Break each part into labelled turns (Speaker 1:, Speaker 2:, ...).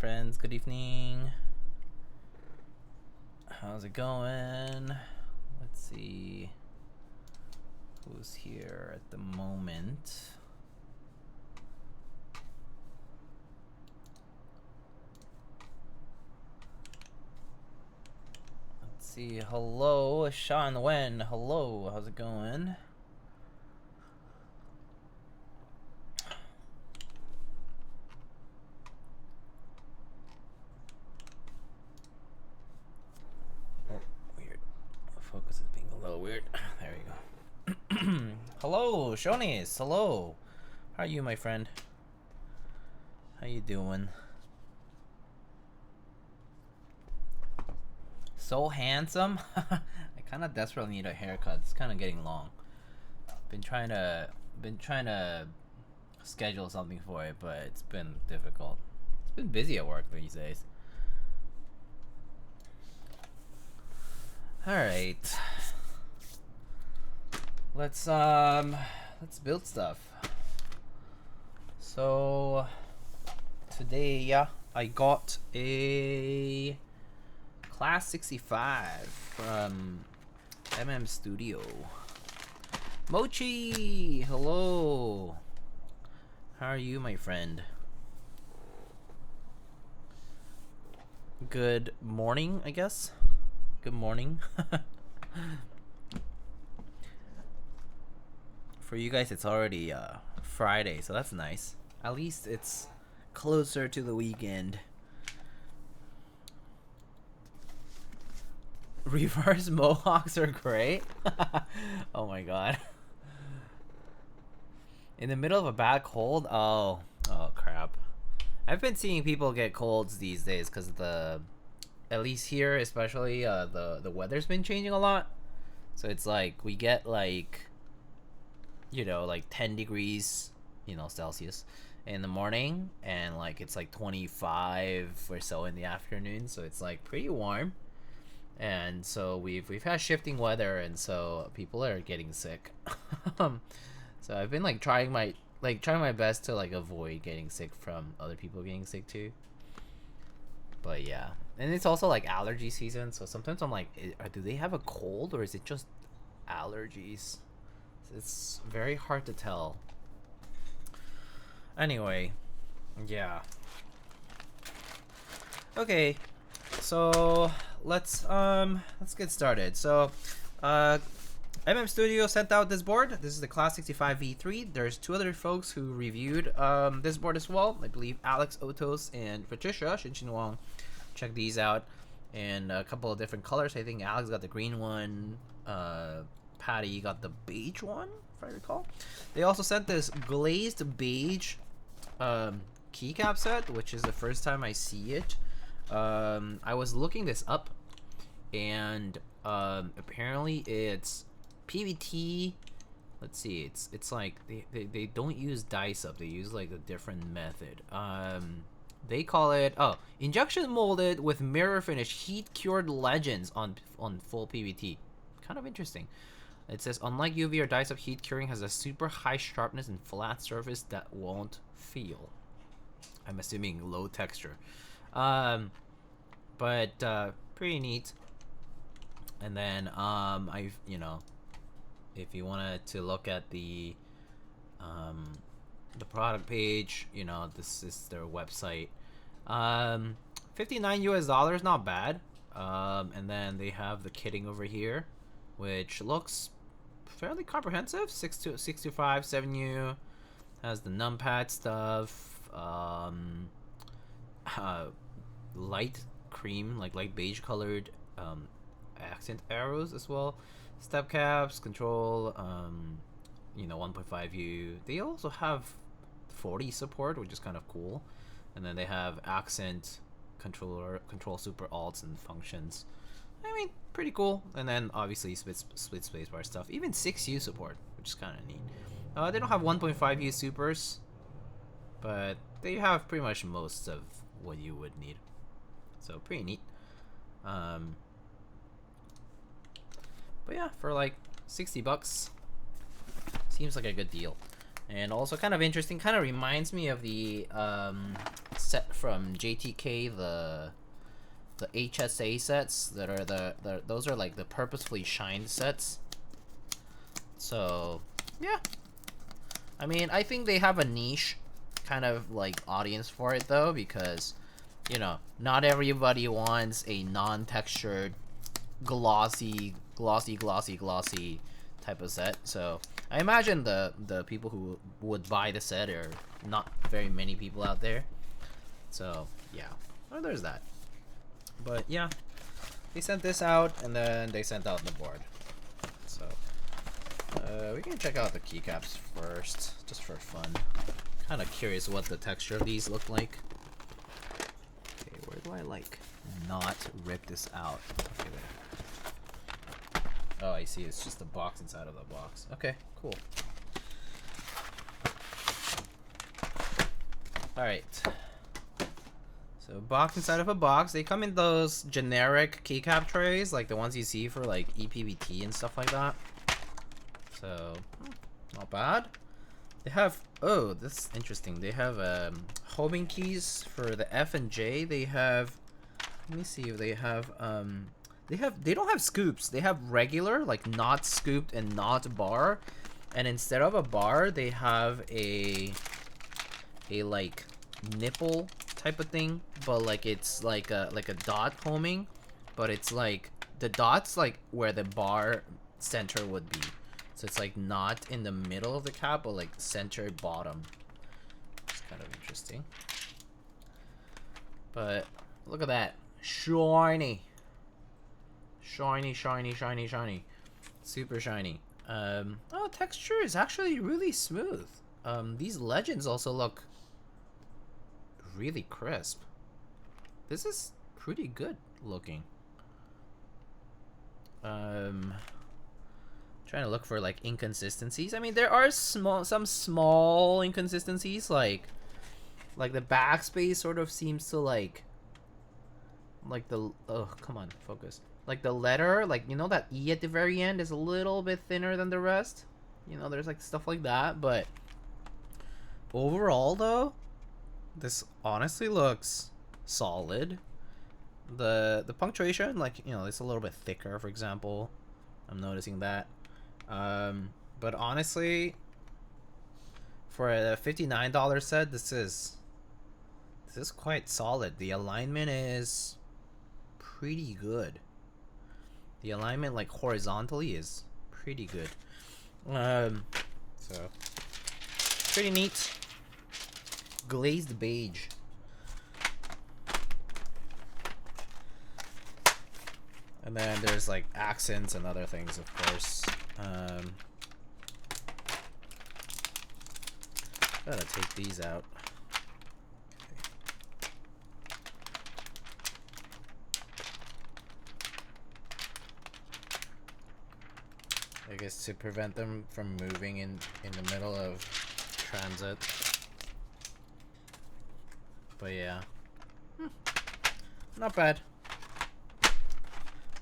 Speaker 1: friends. Good evening. How's it going? Let's see who's here at the moment. Let's see. Hello, Sean Wen. Hello, how's it going? Focus is being a little weird. There you go. Hello, Shonies. Hello. How are you, my friend? How you doing? So handsome. I kind of desperately need a haircut. It's kind of getting long. Been trying to schedule something for it, but it's been difficult. It's been busy at work these days. All right, let's build stuff. So today, yeah, I got a Class65 from Studio. Mochi, hello. How are you, my friend? Good morning, I guess. Good morning. For you guys, it's already Friday, so that's nice. At least it's closer to the weekend. Reverse mohawks are great. Oh my god. In the middle of a bad cold? Oh crap. I've been seeing people get colds these days because at least here, especially, the weather's been changing a lot. So it's like we get like, you know, like 10 degrees, you know, Celsius in the morning, and like it's like 25 or so in the afternoon. So it's like pretty warm, and so we've had shifting weather, and so people are getting sick. So I've been like trying my best to like avoid getting sick from other people getting sick too. But yeah, and it's also like allergy season, so sometimes I'm like, do they have a cold or is it just allergies? It's very hard to tell. Anyway, yeah. Okay, so let's get started. So, Studio sent out this board. This is the Class65 V3. There's two other folks who reviewed this board as well. I believe Alex Otos and Patricia Shinshin Wong. Check these out, and a couple of different colors. I think Alex got the green one. Patty got the beige one, if I recall. They also sent this glazed beige keycap set, which is the first time I see it. I was looking this up, and apparently it's PVT. Let's see, it's like they don't use dice up, they use like a different method. They call it injection molded with mirror finish heat cured legends on full PVT. Kind of interesting. It says, unlike UV or dice up, heat curing has a super high sharpness and flat surface that won't feel. I'm assuming low texture. But pretty neat. And then you know, if you wanted to look at the product page, you know, this is their website. $59 US, not bad. And then they have the kitting over here, which looks fairly comprehensive. 625 7U has the numpad stuff. Light cream, like light beige colored accent arrows as well. Step caps, control, you know, 1.5U. They also have 40 support, which is kind of cool. And then they have accent control super alts and functions. I mean, pretty cool. And then obviously split spacebar stuff. Even 6U support, which is kind of neat. They don't have 1.5U supers, but they have pretty much most of what you would need. So pretty neat. But yeah, for like $60, seems like a good deal. And also kind of interesting, kind of reminds me of the set from JTK, the HSA sets that are those are like the purposefully shined sets. So yeah, I mean, I think they have a niche kind of like audience for it though, because you know, not everybody wants a non-textured glossy type of set. So I imagine the people who would buy the set are not very many people out there. So yeah, well, there's that. But yeah, they sent this out, and then they sent out the board. So we can check out the keycaps first, just for fun. Kind of curious what the texture of these look like. Okay, where do I like not rip this out? Okay, there. Oh, I see. It's just the box inside of the box. Okay, cool. All right. So box inside of a box. They come in those generic keycap trays, like the ones you see for like EPVT and stuff like that. So not bad. They have, oh, this is interesting. They have homing keys for the F and J. They have, let me see if they have they don't have scoops. They have regular, like not scooped and not bar. And instead of a bar, they have a like nipple type of thing, but like it's like a dot homing, but it's like the dot's like where the bar center would be. So it's like not in the middle of the cap, but like center bottom. It's kind of interesting. But look at that. Shiny. Shiny, shiny, shiny, shiny. Super shiny. Oh, texture is actually really smooth. These legends also look really crisp. This is pretty good looking. Trying to look for like inconsistencies. I mean, there are some small inconsistencies, like the backspace sort of seems to like the, oh, come on, focus. Like the letter, like, you know, that E at the very end is a little bit thinner than the rest. You know, there's like stuff like that, but overall though, this honestly looks solid. The punctuation, like, you know, it's a little bit thicker, for example. I'm noticing that. But honestly, for a $59 set, this is quite solid. The alignment is pretty good. The alignment, like, horizontally is pretty good. So pretty neat. Glazed beige. And then there's like accents and other things, of course. Gotta take these out. I guess to prevent them from moving in the middle of transit. But yeah, not bad.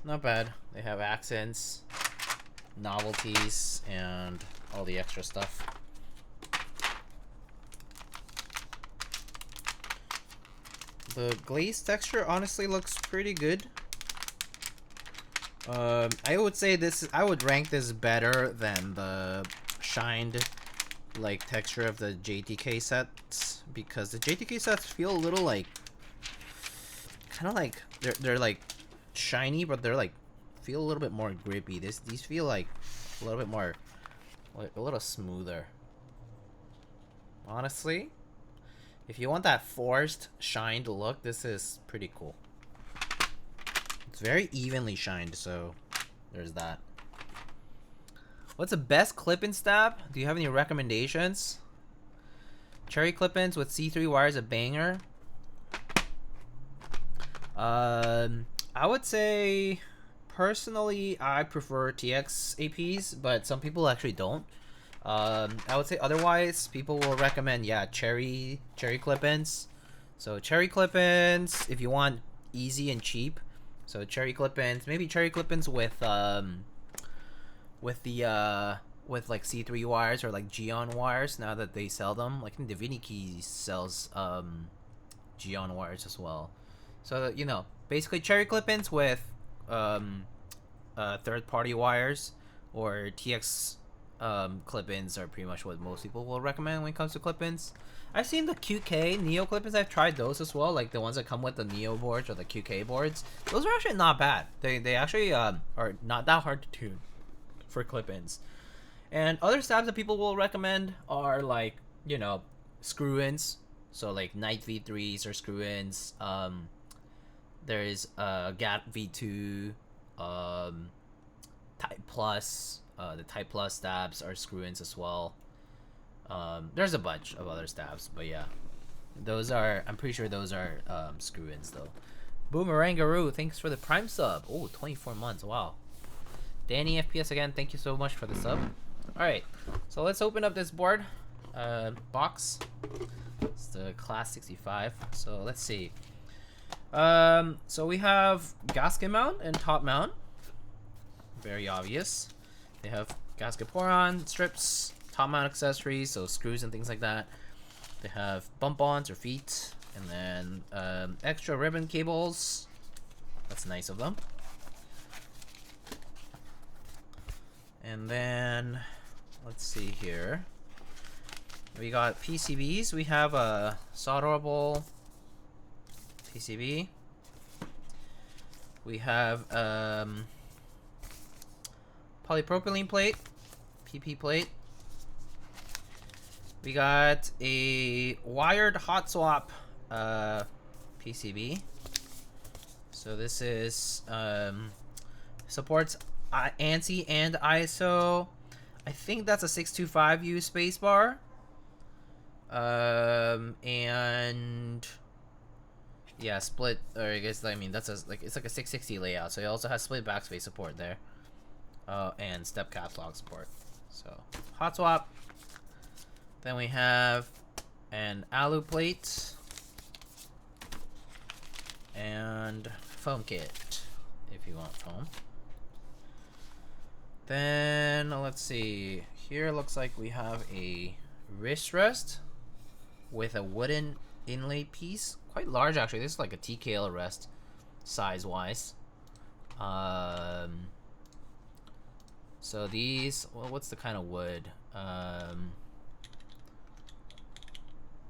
Speaker 1: Not bad. They have accents, novelties, and all the extra stuff. The glaze texture honestly looks pretty good. I would say I would rank this better than the shined like texture of the JTK sets, because the JTK sets feel a little like, kind of like they're like shiny, but they're like feel a little bit more grippy. These feel like a little bit more, like a little smoother. Honestly, if you want that forced shined look, this is pretty cool. It's very evenly shined, so there's that. What's the best clip-in stab? Do you have any recommendations? Cherry clip-ins with C3 wires, a banger. I would say, personally, I prefer TX APs, but some people actually don't. I would say otherwise, people will recommend, yeah, cherry clip-ins. So cherry clip-ins, if you want easy and cheap. So cherry clip-ins, maybe cherry clip-ins with the with like C3 wires or like Geon wires now that they sell them. Like I think the Keys sells Geon wires as well. So you know, basically cherry clip-ins with third-party wires or TX clip-ins are pretty much what most people will recommend when it comes to clip-ins. I've seen the QK Neo clip-ins. I've tried those as well, like the ones that come with the Neo boards or the QK boards. Those are actually not bad. They actually are not that hard to tune for clip-ins. And other stabs that people will recommend are like, you know, screw-ins. So like Knight V3s or screw-ins. There's GAT V2, Type Plus. The Type Plus stabs are screw-ins as well. There's a bunch of other stabs, but yeah, those are, I'm pretty sure those are screw-ins though. Boomerangaroo, thanks for the Prime sub. Oh, 24 months, wow. Danny FPS again, thank you so much for the sub. Alright, so let's open up this board box. It's the Class65. So let's see. So we have gasket mount and top mount. Very obvious. They have gasket pour-on strips, top mount accessories, so screws and things like that. They have bump-ons or feet, and then extra ribbon cables. That's nice of them. And then let's see here. We got PCBs. We have a solderable PCB. We have polypropylene plate, PP plate. We got a wired hot swap PCB. So this is supports ANSI and ISO. I think that's a 625U spacebar. And yeah, split, or I guess, I mean, that's a, like, it's like a 660 layout. So it also has split backspace support there. And step caps lock support. So hot swap. Then we have an alu plate and foam kit if you want foam. Then let's see. Here looks like we have a wrist rest with a wooden inlay piece. Quite large actually. This is like a TKL rest size wise. So these, well, what's the kind of wood?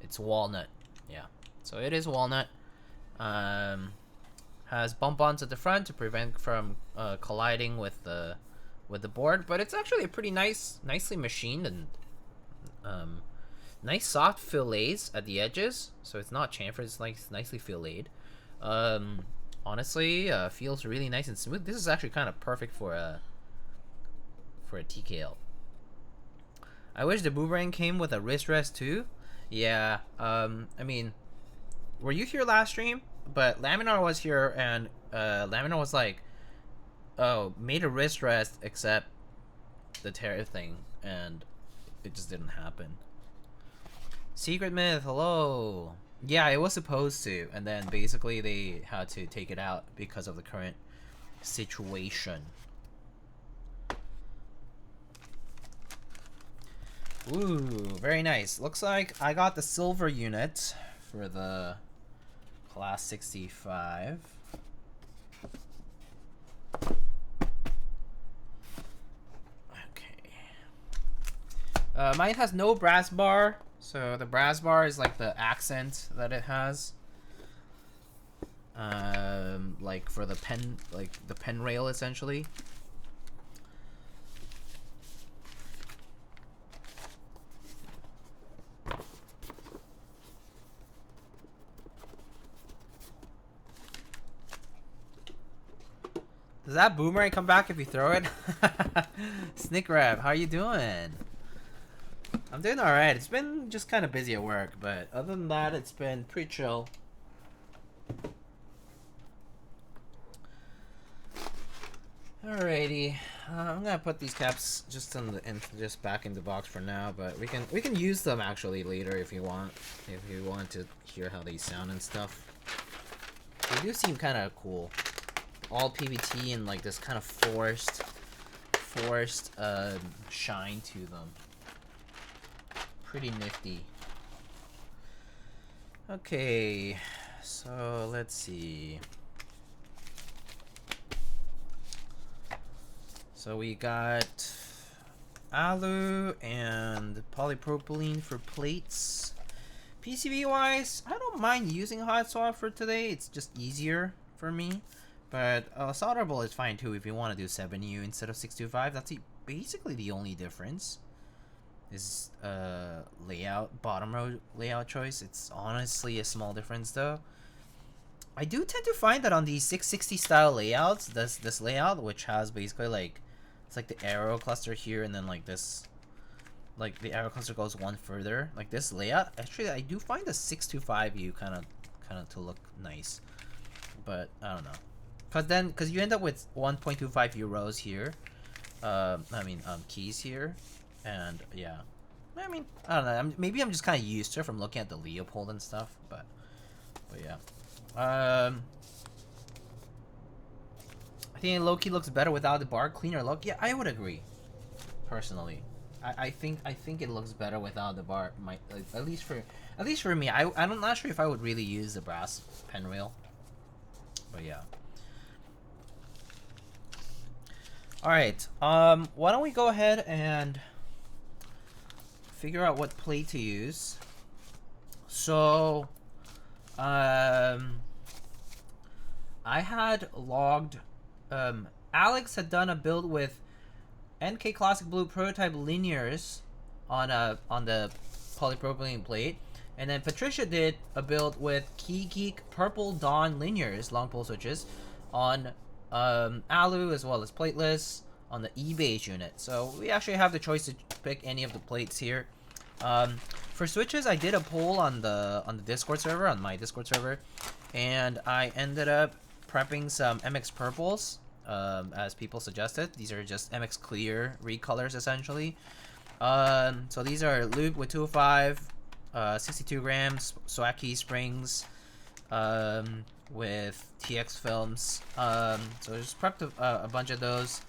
Speaker 1: It's walnut. Yeah. So it is walnut. Has bump-ons at the front to prevent from colliding with the board, but it's actually a pretty nicely machined and nice soft fillets at the edges. So it's not chamfered. It's like nicely filleted. Honestly, feels really nice and smooth. This is actually kind of perfect for a TKL. I wish the boomerang came with a wrist rest too. Yeah, I mean, were you here last stream? But Laminar was here, and Laminar was like, oh, made a wrist rest except the tariff thing, and it just didn't happen. Secret Myth, hello. Yeah, it was supposed to, and then basically they had to take it out because of the current situation. Ooh, very nice. Looks like I got the silver unit for the Class65. Okay. Mine has no brass bar, so the brass bar is like the accent that it has. Like for the pen, like the pen rail essentially. Does that boomerang come back if you throw it? Snick Rap, how you doing? I'm doing alright. It's been just kind of busy at work, but other than that, it's been pretty chill. Alrighty, I'm gonna put these caps just just back in the box for now, but we can use them actually later if you want to hear how they sound and stuff. They do seem kind of cool. All PVT and like this kind of forced forced shine to them. Pretty nifty. Okay, so let's see. So we got alu and polypropylene for plates. PCB wise, I don't mind using hot swap for today. It's just easier for me. But solderable is fine too if you want to do 7U instead of 625. That's basically the only difference. Is layout, bottom row layout choice. It's honestly a small difference though. I do tend to find that on these 660 style layouts, this layout, which has basically like, it's like the arrow cluster here and then like this, like the arrow cluster goes one further. Like this layout, actually I do find the 625U kind of to look nice, but I don't know, cause you end up with 1.25U rows here. Keys here. And yeah, I mean, I don't know. Maybe I'm just kind of used to it from looking at the Leopold and stuff, but yeah. I think Loki looks better without the bar, cleaner look. Yeah, I would agree. Personally, I think it looks better without the bar. At least for me. I'm not sure if I would really use the brass pinwheel, but yeah. All right. Why don't we go ahead and figure out what plate to use. So I had logged Alex had done a build with NK Classic Blue prototype linears on the polypropylene plate, and then Patricia did a build with Keygeek Purple Dawn linears long pole switches on alu as well as plateless on the Beige unit. So we actually have the choice to pick any of the plates here. For switches, I did a poll on the Discord server, on my Discord server, and I ended up prepping some MX purples as people suggested. These are just MX clear recolors essentially. So these are Lube with 205, 62 grams, Swagkeys springs, with TX films. So I just prepped a bunch of those.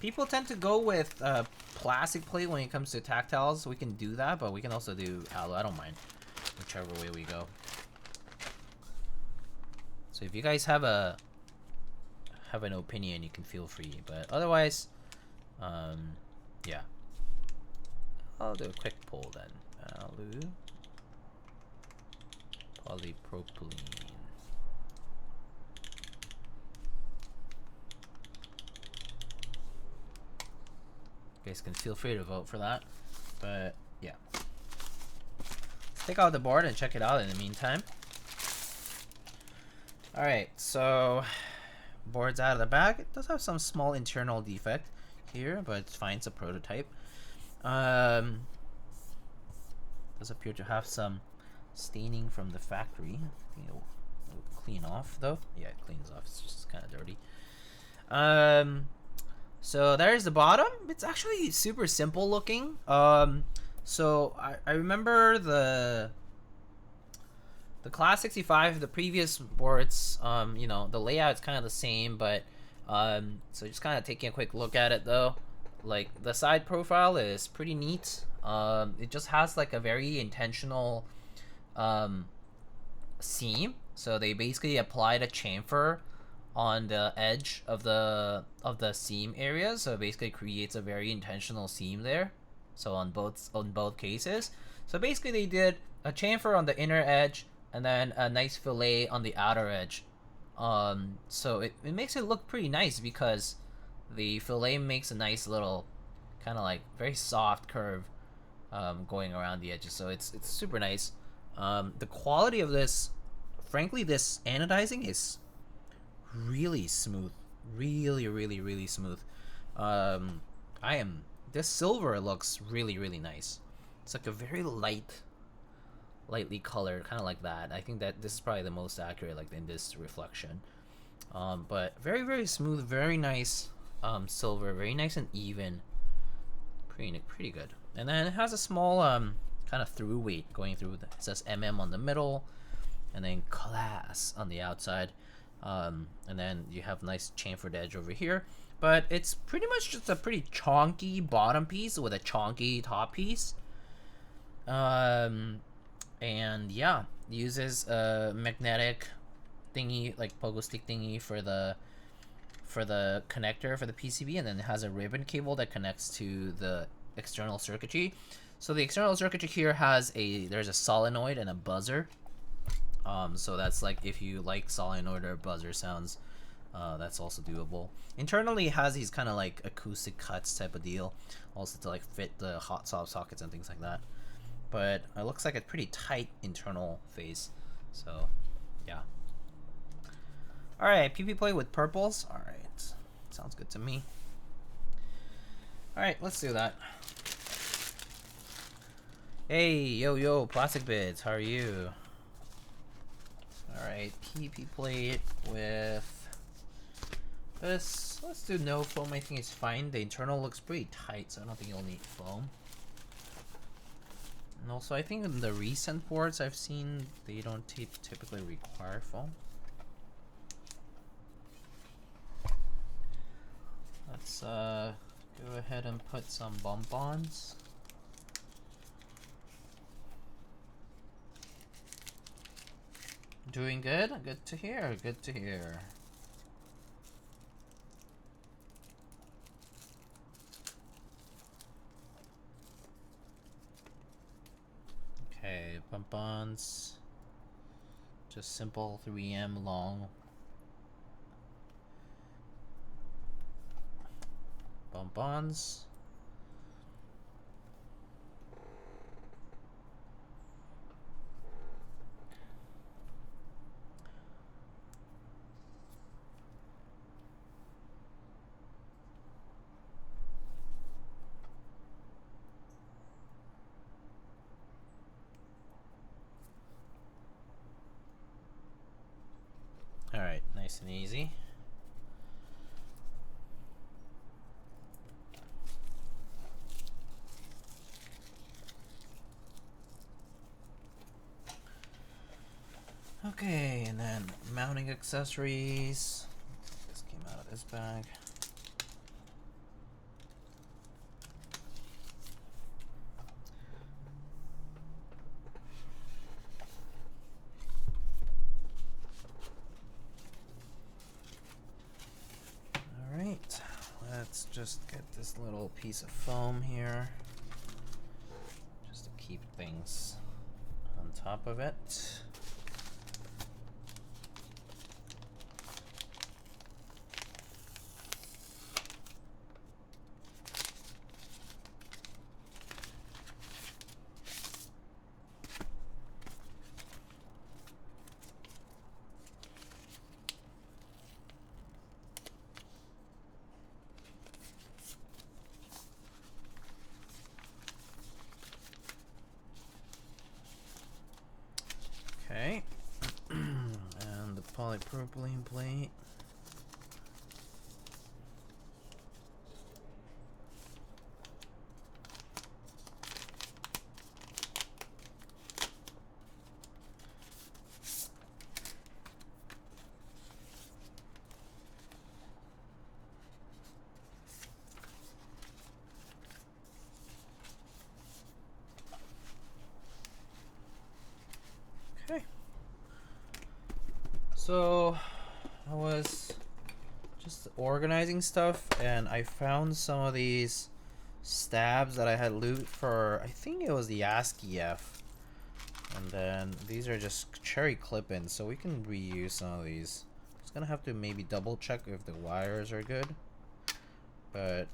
Speaker 1: People tend to go with plastic plate when it comes to tactiles. We can do that, but we can also do alu. I don't mind whichever way we go. So if you guys have an opinion, you can feel free. But otherwise, yeah, I'll do a quick poll then. Alu, polypropylene. You guys can feel free to vote for that, but yeah. Let's take out the board and check it out in the meantime. Alright, so board's out of the bag. It does have some small internal defect here, but it's fine, it's a prototype. Does appear to have some staining from the factory. I think it'll clean off though. Yeah, it cleans off, it's just kind of dirty. So there's the bottom. It's actually super simple looking. So I remember the Class 65, the previous boards, you know, the layout's kind of the same, but so just kind of taking a quick look at it though. Like the side profile is pretty neat. It just has like a very intentional seam. So they basically applied a chamfer on the edge of the seam area, so it basically creates a very intentional seam there. So on both cases, so basically they did a chamfer on the inner edge and then a nice fillet on the outer edge. So it makes it look pretty nice because the fillet makes a nice little kind of like very soft curve going around the edges. So it's super nice. The quality of this, frankly, this anodizing is really smooth, really smooth. This silver looks really nice. It's like a very lightly colored, kind of like that. I think that this is probably the most accurate, like in this reflection. But very smooth, very nice silver, very nice and even, pretty good. And then it has a small kind of through weight going through. It says MM on the middle, and then Class on the outside. And then you have nice chamfered edge over here. but it's pretty much just a pretty chonky bottom piece with a chonky top piece. And yeah, uses a magnetic thingy, like pogo stick thingy for the connector for the PCB, and then it has a ribbon cable that connects to the external circuitry. So the external circuitry here has there's a solenoid and a buzzer. So that's like, if you like solenoid or buzzer sounds, that's also doable. Internally it has these kind of like acoustic cuts type of deal, also to like fit the hot swap sockets and things like that. But it looks like a pretty tight internal phase. So yeah. Alright, PP play with purples. Alright, sounds good to me. Alright, let's do that. Hey, yo, Plastic Bits, how are you? Alright, PP plate with this. Let's do no foam. I think it's fine. The internal looks pretty tight, so I don't think you'll need foam. And also, I think in the recent boards I've seen, they don't typically require foam. Let's go ahead and put some bump-ons. Doing good? Good to hear, good to hear. Okay, bump-ons. Just simple 3M long. Bump-ons. All right, nice and easy. Okay, and then mounting accessories. This came out of this bag. Alright, let's just get this little piece of foam here, just to keep things on top of it. Okay, and the polypropylene plate. Okay. So I was just organizing stuff and I found some of these stabs that I had lubed for, I think it was the ASCII-F. And then these are just cherry clip-ins, so we can reuse some of these. Just gonna have to maybe double check if the wires are good. But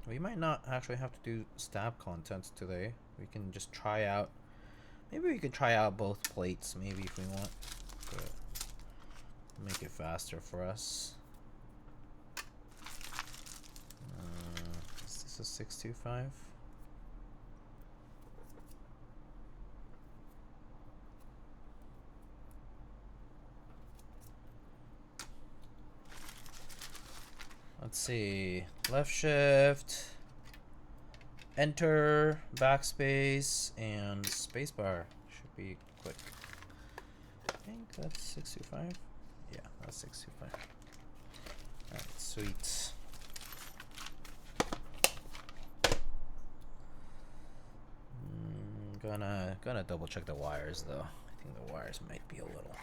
Speaker 1: we might not actually have to do stab contents today. We can just try out. Maybe we could try out both plates, maybe, if we want. But make it faster for us. Is this a 625? Let's see. Left shift, enter, backspace, and spacebar. Should be quick. I think that's 625. Yeah, that's 625. Alright, sweet. Gonna double check the wires though. I think the wires might be a little.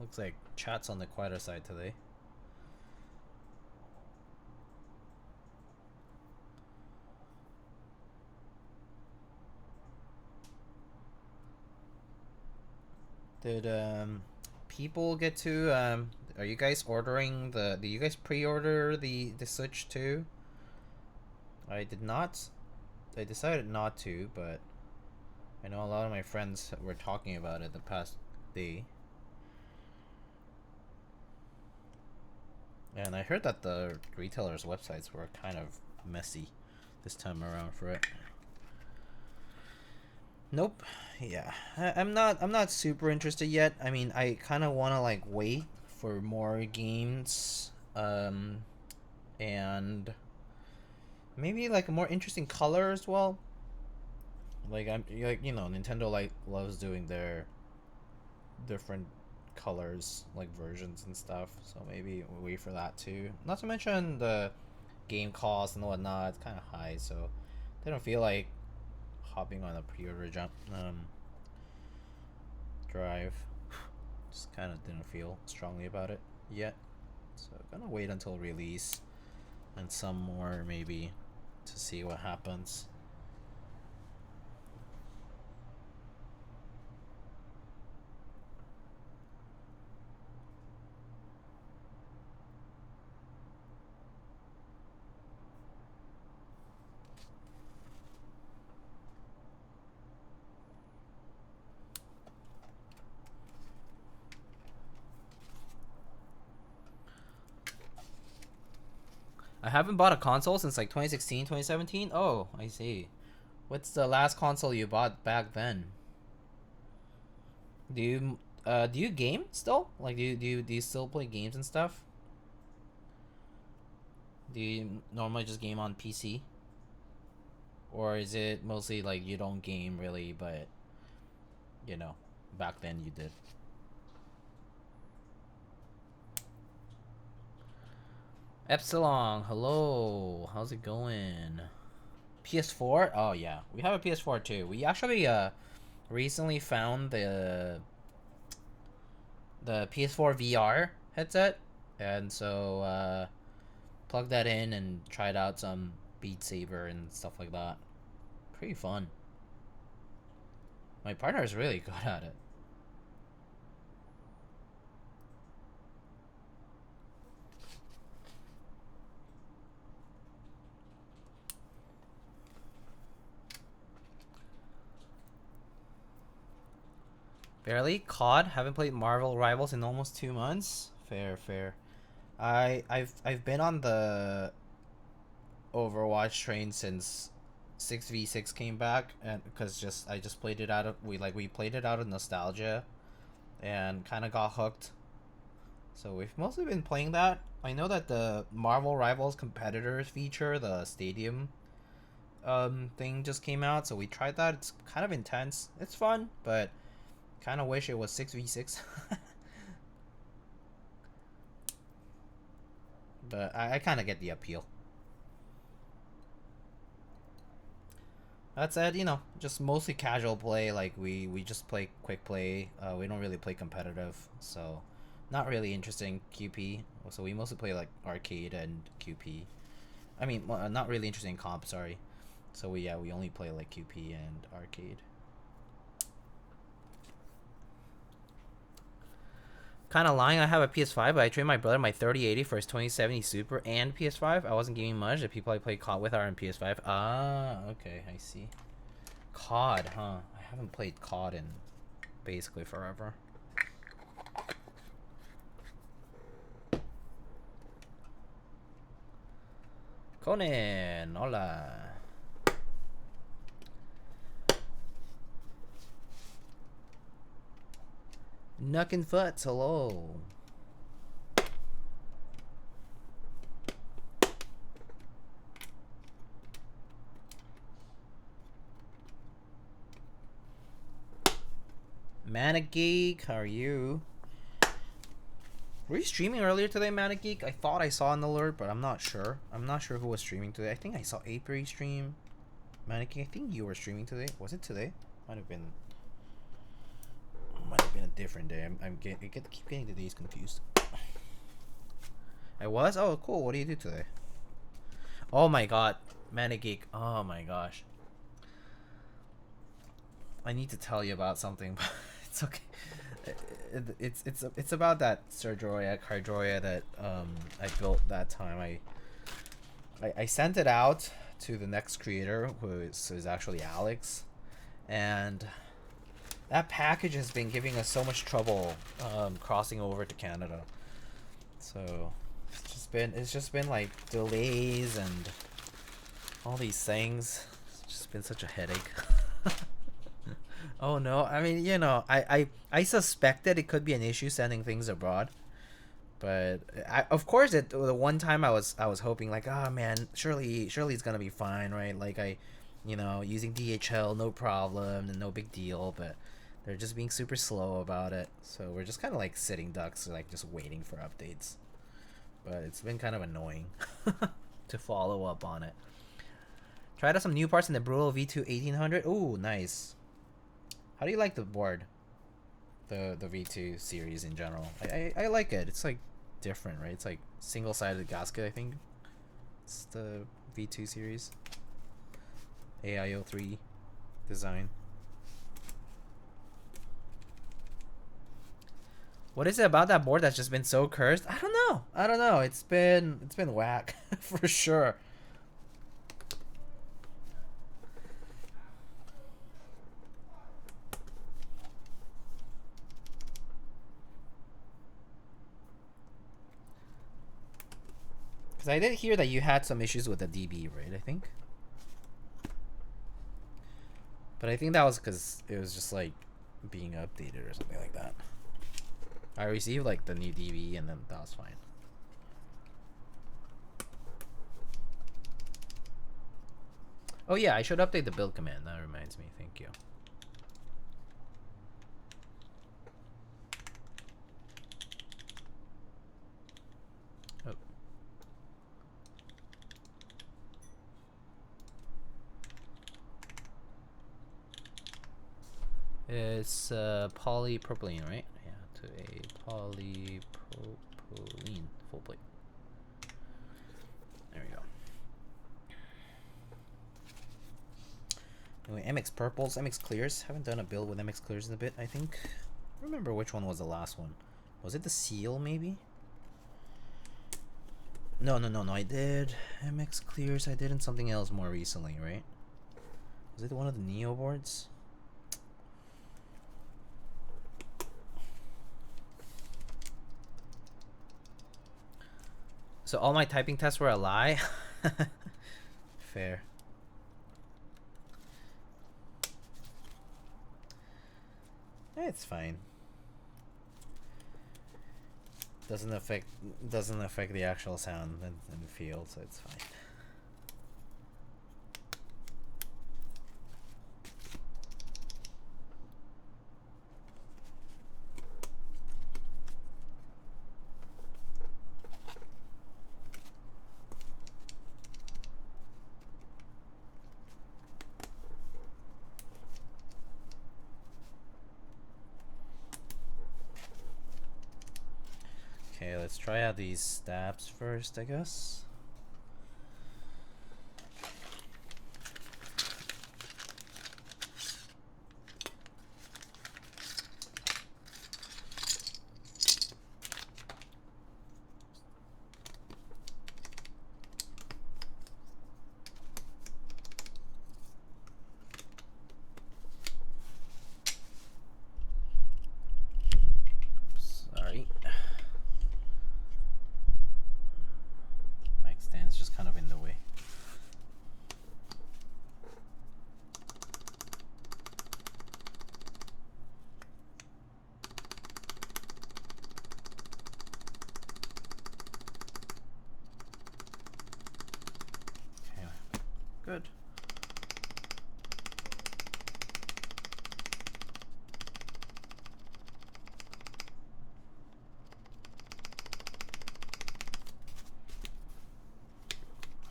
Speaker 1: Looks like chat's on the quieter side today. Did people get to are you guys ordering the did you guys pre-order the Switch too? I did not. I decided not to, but I know a lot of my friends were talking about it the past day. And I heard that the retailers' websites were kind of messy this time around for it. Nope. Yeah, I'm not super interested yet. I mean, I kind of want to like wait for more games, and maybe like a more interesting color as well. Like I'm like Nintendo like loves doing their different colors like versions and stuff, so maybe we'll wait for that too. Not to mention the game cost and whatnot, it's kind of high, so they don't feel like hopping on a pre-order drive. Just kind of didn't feel strongly about it yet, so gonna wait until release and some more maybe to see what happens. I haven't bought a console since like 2016, 2017. Oh, I see. What's the last console you bought back then? Do you game still? Like do you still play games and stuff? Do you normally just game on PC? Or is it mostly like you don't game really, but back then you did? Epsilon, hello. How's it going? PS4? Oh yeah, we have a PS4 too. We actually recently found the PS4 VR headset, and so plugged that in and tried out some Beat Saber and stuff like that. Pretty fun. My partner is really good at it. Barely. COD. Haven't played Marvel Rivals in almost 2 months. Fair. I've been on the Overwatch train since 6v6 came back, and because I just played it out of we played it out of nostalgia, and kind of got hooked. So we've mostly been playing that. I know that the Marvel Rivals competitors feature, the stadium thing, just came out, so we tried that. It's kind of intense. It's fun, but kind of wish it was 6v6. But I kind of get the appeal. That said, just mostly casual play. Like we just play quick play. We don't really play competitive, so not really interesting QP. So we mostly play like arcade and QP. I mean, not really interesting comp. Sorry. So we only play like QP and arcade. Kind of lying. I have a PS5, but I traded my brother my 3080 for his 2070 Super and PS5. I wasn't gaming much. The people I played COD with are on PS5. Ah, okay, I see. COD, huh? I haven't played COD in basically forever. Conan, hola. Knuckin' Foots, hello. Manic Geek, how are you? Were you streaming earlier today, Manic Geek? I thought I saw an alert, but I'm not sure. I'm not sure who was streaming today. I think I saw April stream. Manic Geek, I think you were streaming today. Was it today? Might have been a different day. I keep getting the days confused. I was? Oh, cool. What do you do today? Oh my god, Manic Geek. Oh my gosh. I need to tell you about something, but it's okay. It's about that Surdroya Hydroya that I built that time. I sent it out to the next creator, who is actually Alex, and that package has been giving us so much trouble crossing over to Canada. So it's just been like delays and all these things. It's just been such a headache. Oh no, I mean, you know, I suspected it could be an issue sending things abroad, but of course the one time I was hoping like, oh man, surely it's gonna be fine, right? Like you know, using DHL, no problem and no big deal, but they're just being super slow about it, so we're just kind of like sitting ducks, like just waiting for updates. But it's been kind of annoying to follow up on it. Tried out some new parts in the Brutal V2 1800. Ooh, nice. How do you like the board? The V2 series in general. I like it. It's like different, right? It's like single-sided gasket, I think. It's the V2 series. AIO3 design. What is it about that board that's just been so cursed? I don't know. It's been whack for sure. Because I did hear that you had some issues with the DB, right? I think. But I think that was because it was just like being updated or something like that. I received like the new DB and then that was fine. Oh yeah, I should update the build command. That reminds me. Thank you. Oh. It's polypropylene, right? Yeah, to a polypropylene full plate. There we go. Anyway, MX purples, MX clears. Haven't done a build with MX clears in a bit, I think. I remember which one was the last one. Was it the seal, maybe? No, I did MX clears. I did in something else more recently, right? Was it one of the Neo boards? So all my typing tests were a lie? Fair. It's fine. Doesn't affect the actual sound and feel, so it's fine. Okay, let's try out these stabs first, I guess.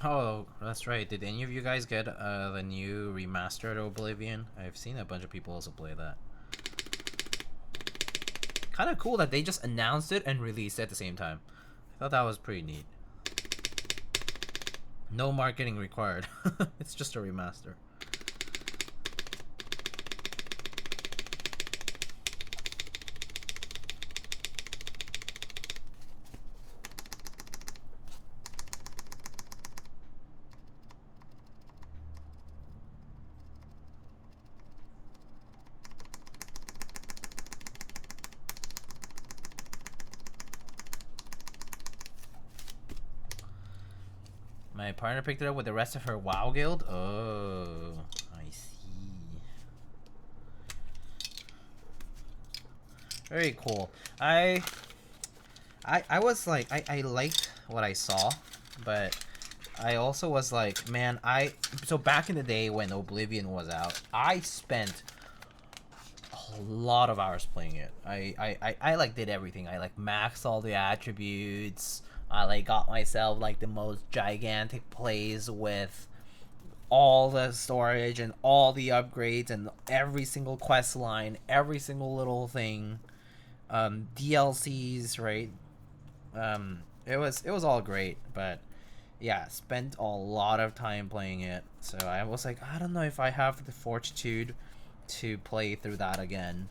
Speaker 1: Oh, that's right. Did any of you guys get the new remastered Oblivion? I've seen a bunch of people also play that. Kind of cool that they just announced it and released it at the same time. I thought that was pretty neat. No marketing required. It's just a remaster. My partner picked it up with the rest of her WoW guild. Oh, I see. Very cool. I was like, I liked what I saw, but I also was like, man, so back in the day when Oblivion was out, I spent a lot of hours playing it. I like did everything. I like maxed all the attributes. I like got myself like the most gigantic plays with all the storage and all the upgrades and every single quest line, every single little thing, DLCs, right? It was all great, but yeah, spent a lot of time playing it. So I was like, I don't know if I have the fortitude to play through that again.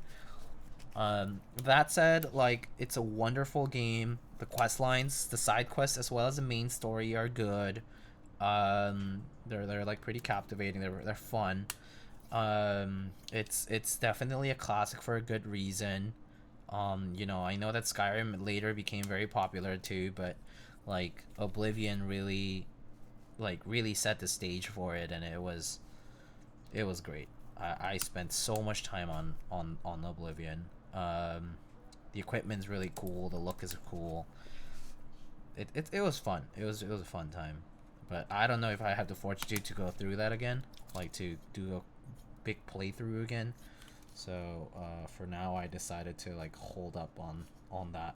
Speaker 1: That said, like, it's a wonderful game. The quest lines, the side quests as well as the main story are good. They're like pretty captivating. They're fun. It's definitely a classic for a good reason. You know, I know that Skyrim later became very popular too, but like Oblivion really set the stage for it, and it was great. I spent so much time on Oblivion. The equipment's really cool. The look is cool. It was fun. It was a fun time, but I don't know if I have the fortitude to go through that again, like to do a big playthrough again. So for now, I decided to like hold up on that.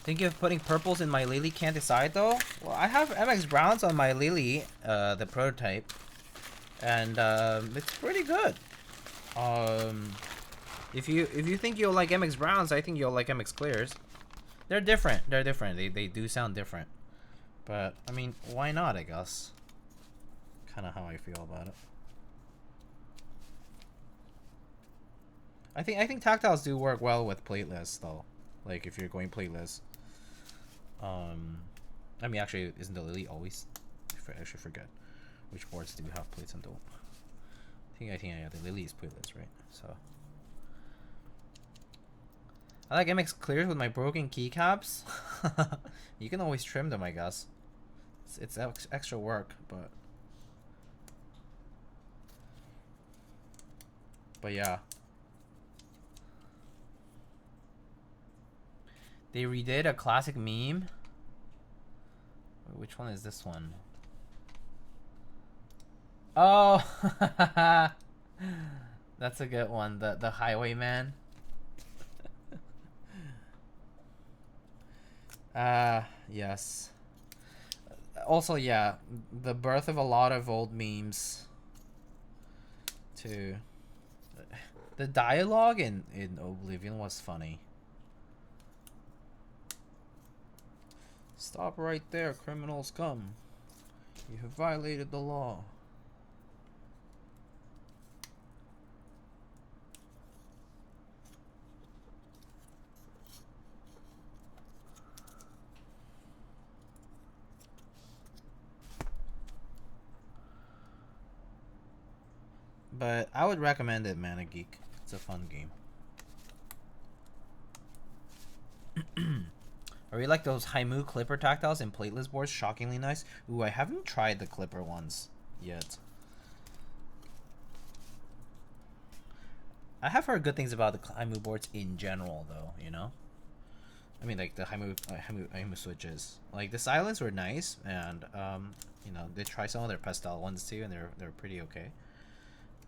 Speaker 1: Thinking of putting purples in my Lily, can't decide though. Well, I have MX Browns on my Lily, the prototype, and it's pretty good. If you think you'll like MX Browns, I think you'll like MX Clears. They're different. They're different. They do sound different, but I mean, why not? I guess. Kind of how I feel about it. I think tactiles do work well with plateless though. Like if you're going plateless. I mean, actually, isn't the Lily always? I should forget which boards do have plates and don't. I think yeah, the Lily is plateless, right? So I like MX Clears with my broken keycaps. You can always trim them, I guess. It's extra work, but yeah. They redid a classic meme. Which one is this one? Oh, that's a good one. The Highwayman. Yes. Also, yeah, the birth of a lot of old memes. Too. The dialogue in Oblivion was funny. Stop right there, criminals come. You have violated the law. But I would recommend it, Mana Geek. It's a fun game. I really like those Haimu Clipper tactiles and plateless boards. Shockingly nice. Ooh, I haven't tried the Clipper ones yet. I have heard good things about the Haimu boards in general, though, you know? I mean, like, the Haimu switches. Like, the Silence were nice, and, you know, they try some of their pastel ones, too, and they're pretty okay.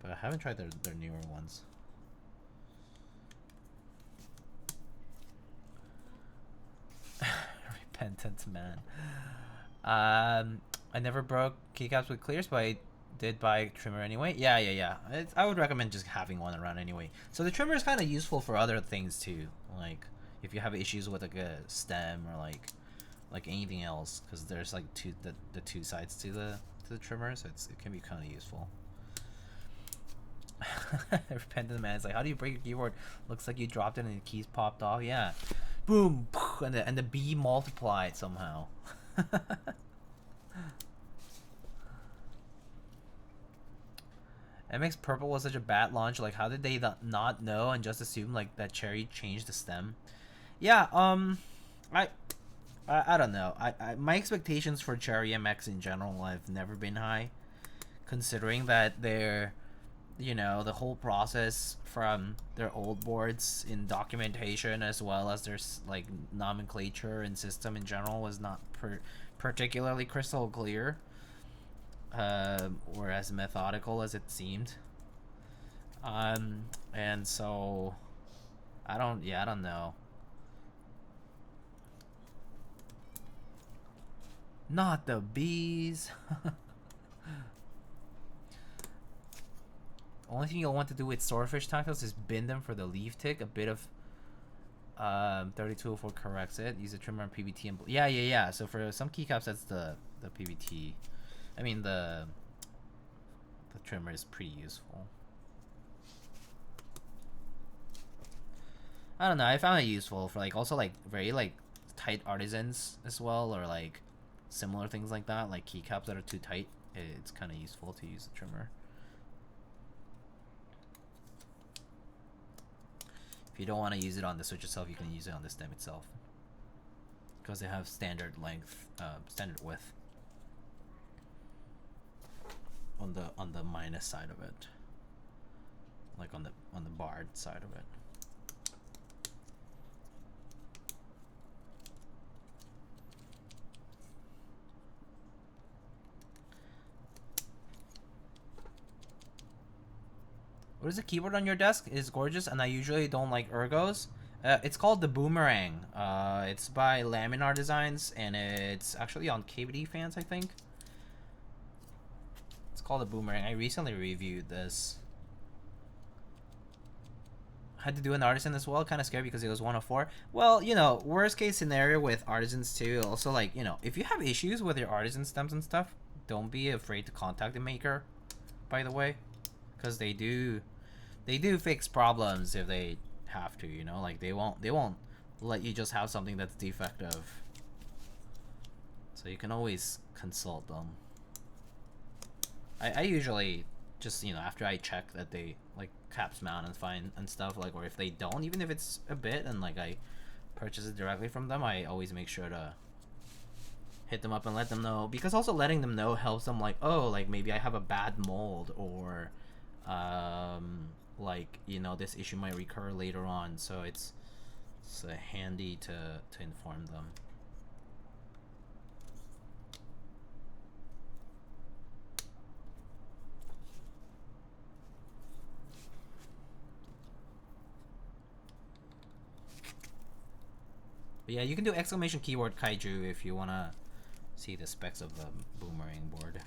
Speaker 1: but I haven't tried their newer ones. Repentant man. I never broke keycaps with clears, but I did buy a trimmer anyway. Yeah. I would recommend just having one around anyway. So the trimmer is kind of useful for other things too, like if you have issues with like a stem or like anything else, because there's like the two sides to the trimmer, so it can be kind of useful. Repentant man is like, how do you break your keyboard? Looks like you dropped it and the keys popped off. Yeah, boom, and the B multiplied somehow. MX Purple was such a bad launch. Like, how did they not know and just assume like that Cherry changed the stem? Yeah, I don't know. My expectations for Cherry MX in general have never been high, considering that they're, you know, the whole process from their old boards in documentation as well as their like nomenclature and system in general was not particularly crystal clear, or as methodical as it seemed. And so I don't know. Not the bees. Only thing you'll want to do with swordfish tactiles is bend them for the leaf tick. A bit of 3204 corrects it. Use a trimmer on PBT and yeah. So for some keycaps, that's the PBT. I mean the trimmer is pretty useful. I don't know. I found it useful for like also like very like tight artisans as well, or like similar things like that, like keycaps that are too tight. It's kind of useful to use the trimmer. If you don't want to use it on the switch itself, you can use it on the stem itself, because they have standard length, standard width on the minus side of it, like on the barred side of it. What is the keyboard on your desk? It's gorgeous, and I usually don't like ergos. It's called the Boomerang. It's by Laminar Designs, and it's actually on KBD Fans, I think. It's called the Boomerang. I recently reviewed this. Had to do an artisan as well. Kind of scary because it was 104. Well, you know, worst case scenario with artisans too. Also, like, you know, if you have issues with your artisan stems and stuff, don't be afraid to contact the maker, by the way, because they do fix problems if they have to, you know, like they won't let you just have something that's defective. So you can always consult them. I usually just, you know, after I check that they like caps mount and fine and stuff, like, or if they don't, even if it's a bit and like I purchase it directly from them, I always make sure to hit them up and let them know, because also letting them know helps them, like, oh, like maybe I have a bad mold, or like, you know, this issue might recur later on, so it's handy to inform them. But yeah, you can do exclamation keyword kaiju if you wanna see the specs of the Boomerang board.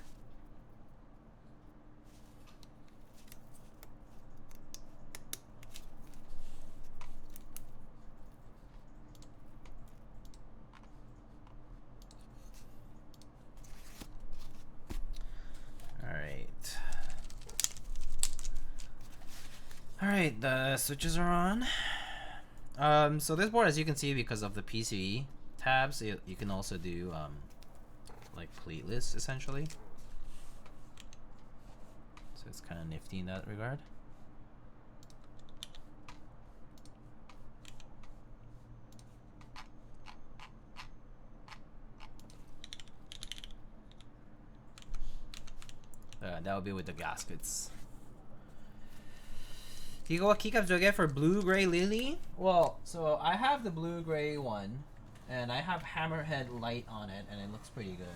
Speaker 1: Alright, the switches are on. So this board, as you can see, because of the PCB tabs, you can also do like playlists essentially. So it's kind of nifty in that regard. That would be with the gaskets. Do you go, what keycaps do I get for blue-gray Lily? Well, so I have the blue-gray one, and I have Hammerhead light on it, and it looks pretty good.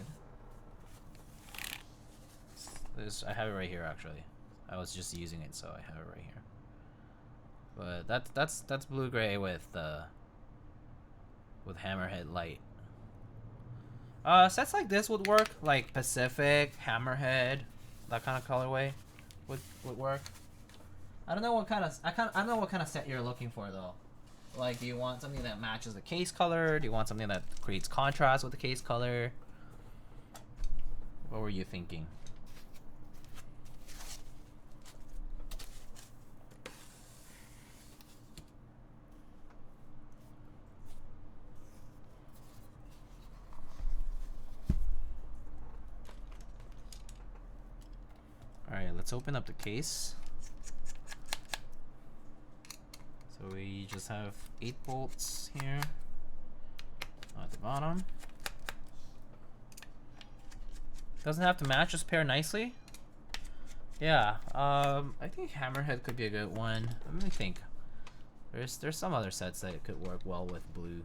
Speaker 1: I have it right here, actually. I was just using it, so I have it right here. But that's blue gray with hammerhead light. Sets like this would work, like Pacific, Hammerhead, that kind of colorway would work. I don't know what kind of I don't know what kind of set you're looking for though. Like, do you want something that matches the case color? Do you want something that creates contrast with the case color? What were you thinking? Alright, let's open up the case. So we just have 8 bolts here at the bottom. Doesn't have to match, just pair nicely. Yeah, I think Hammerhead could be a good one. Let me think. There's some other sets that could work well with blue.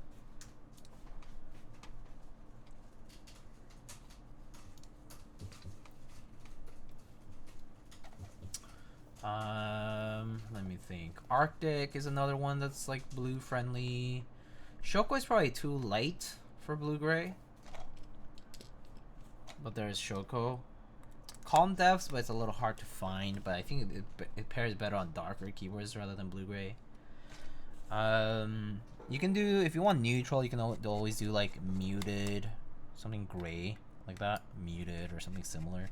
Speaker 1: Let me think. Arctic is another one that's like blue friendly. Shoko is probably too light for blue gray, but there's Shoko. Calm depths, but it's a little hard to find. But I think it pairs better on darker keyboards rather than blue gray. You can do, if you want neutral, you can always do like muted, something gray like that, muted or something similar.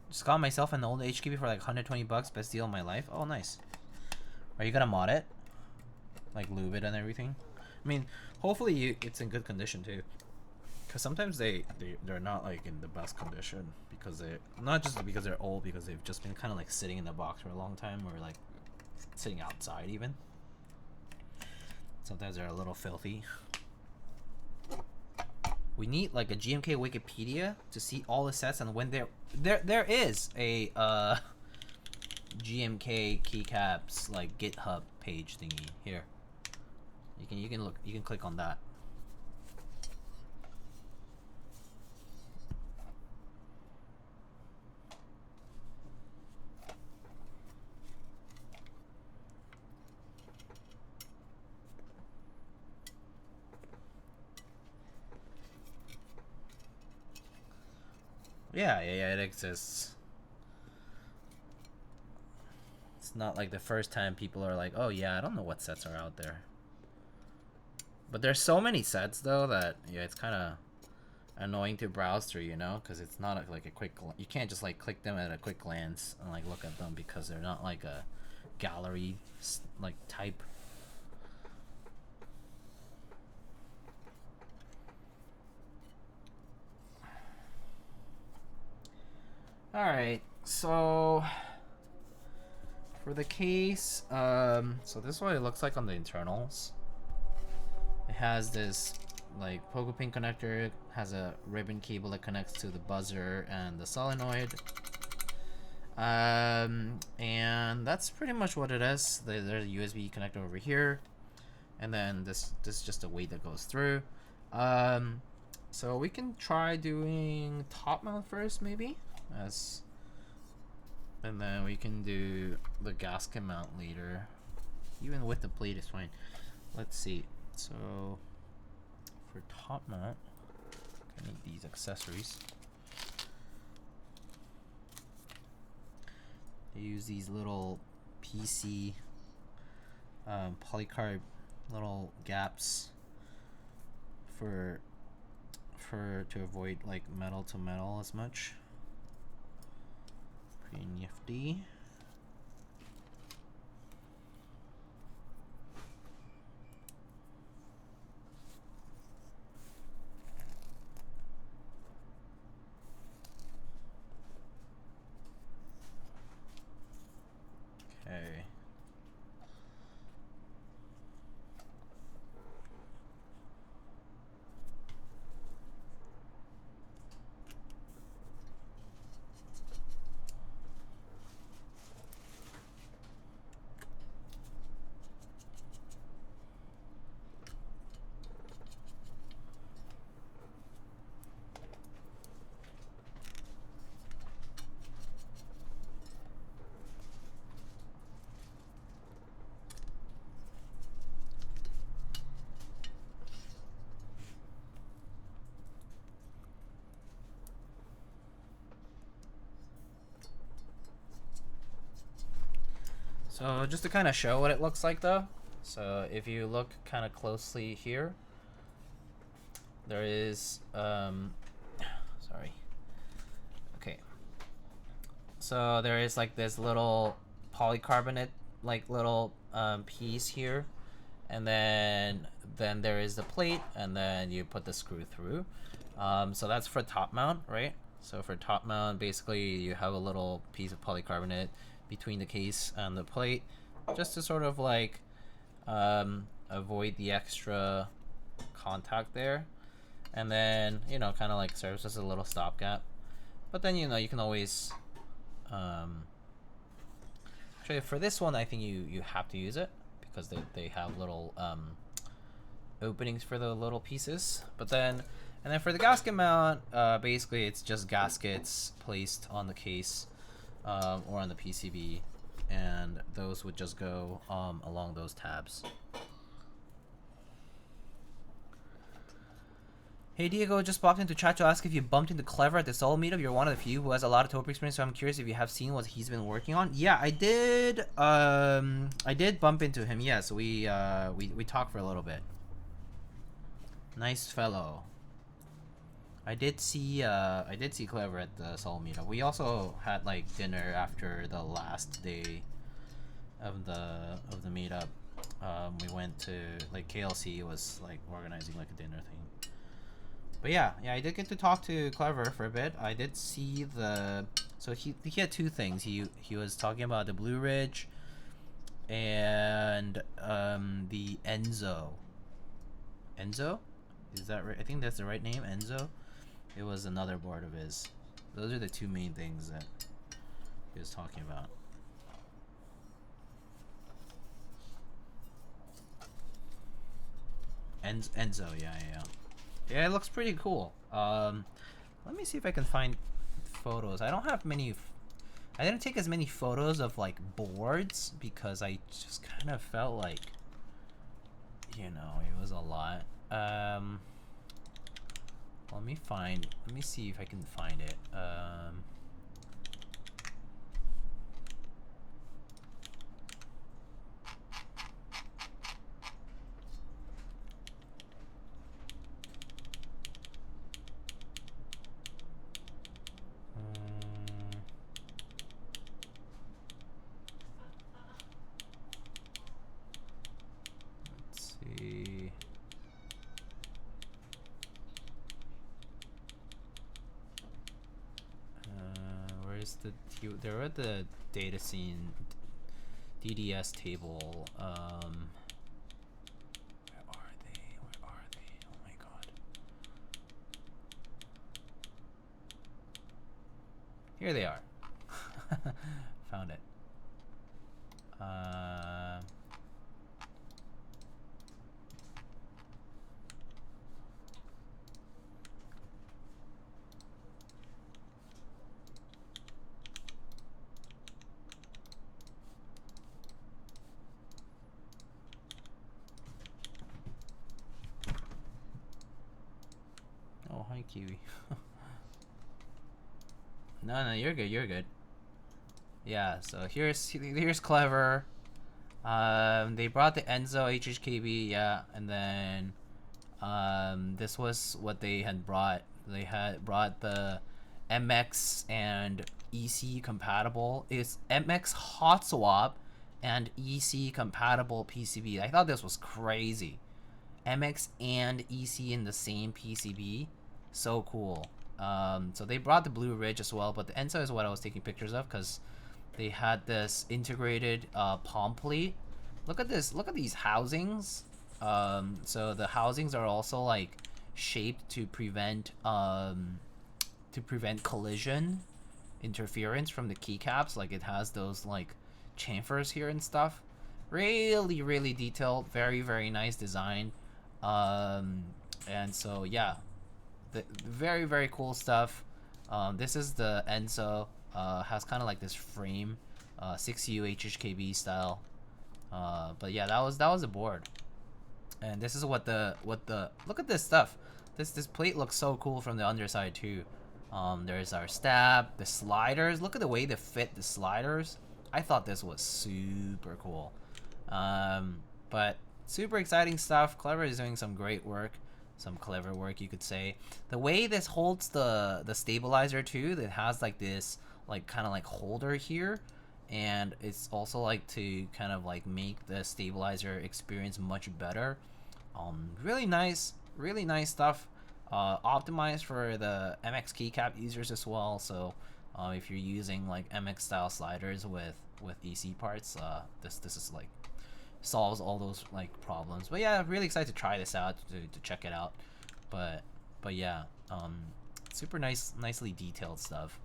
Speaker 1: Just got myself an old HKB for like 120 bucks, best deal of my life. Oh, nice. Are you gonna mod it? Like lube it and everything? I mean, hopefully it's in good condition too. Cause sometimes they're not like in the best condition because not just because they're old, because they've just been kind of like sitting in the box for a long time, or like sitting outside even. Sometimes they're a little filthy. We need like a GMK Wikipedia to see all the sets, and when there is a GMK Keycaps like GitHub page thingy here. You can click on that. Yeah, it exists. It's not like the first time people are like, oh yeah, I don't know what sets are out there. But there's so many sets though that, yeah, it's kind of annoying to browse through, you know, because it's not like a quick, you can't just like click them at a quick glance and like look at them, because they're not like a gallery like type. Alright, so for the case, so this is what it looks like on the internals. It has this like pogo pin connector, has a ribbon cable that connects to the buzzer and the solenoid. And that's pretty much what it is. There's a USB connector over here, and then this is just a weight that goes through. So we can try doing top mount first, maybe, and then we can do the gasket mount later. Even with the plate is fine. Let's see. So for top mount, I need these accessories. They use these little PC polycarb little gaps to avoid like metal to metal as much. Pretty nifty. Okay. So just to kind of show what it looks like though, so if you look kind of closely here, there is sorry, okay, so there is like this little polycarbonate like little piece here, and then there is the plate, and then you put the screw through. So that's for top mount, right? So for top mount, basically you have a little piece of polycarbonate between the case and the plate, just to sort of like avoid the extra contact there, and then, you know, kind of like serves as a little stopgap. But then, you know, you can always actually for this one, I think you have to use it because they have little openings for the little pieces. But then, and then for the gasket mount, basically it's just gaskets placed on the case or on the PCB, and those would just go along those tabs. Hey Diego, just popped into chat to ask if you bumped into Clever at the solo meetup. You're one of the few who has a lot of topo experience, so I'm curious if you have seen what he's been working on. Yeah, I did. I did bump into him. Yes, we talked for a little bit. Nice fellow. I did see Clever at the solo meetup. We also had like dinner after the last day of the meetup. We went to like KLC was like organizing like a dinner thing. But yeah, I did get to talk to Clever for a bit. I did see the, so he had two things. He was talking about the Blue Ridge and the Enzo. Enzo? Is that right? I think that's the right name, Enzo. It was another board of his. Those are the two main things that he was talking about. Enzo, yeah. Yeah, it looks pretty cool. Let me see if I can find photos. I don't have many. I didn't take as many photos of like boards because I just kind of felt like, you know, it was a lot. Let me see if I can find it. Let's see. Where's the they're at the data scene DDS table. Where are they? Oh my god. Here they are. Found it. Oh, hi Kiwi. No, you're good. Yeah, so here's Clever. They brought the Enzo HHKB, yeah, and then this was what they had brought. They had brought the MX and EC compatible. It's MX hot swap and EC compatible PCB. I thought this was crazy. MX and EC in the same PCB. So cool. So they brought the Blue Ridge as well, but the Enzo is what I was taking pictures of because they had this integrated palm plate. Look at this. Look at these housings. So the housings are also like shaped to prevent collision interference from the keycaps. Like it has those like chamfers here and stuff. Really detailed. Very nice design. And so yeah, the very cool stuff. This is the Enzo. Has kind of like this frame, 6U HHKB style. But yeah, that was a board. And this is what the look at this stuff. This plate looks so cool from the underside too. There's our stab, the sliders. Look at the way they fit the sliders. I thought this was super cool. But super exciting stuff. Clever is doing some great work, some clever work, you could say. The way this holds the stabilizer too, it has like this like kind of like holder here, and it's also like to kind of like make the stabilizer experience much better. Really nice stuff. Optimized for the MX keycap users as well. So if you're using like MX style sliders with EC parts, this is like solves all those like problems. But yeah, really excited to try this out, to check it out. But yeah, super nicely detailed stuff.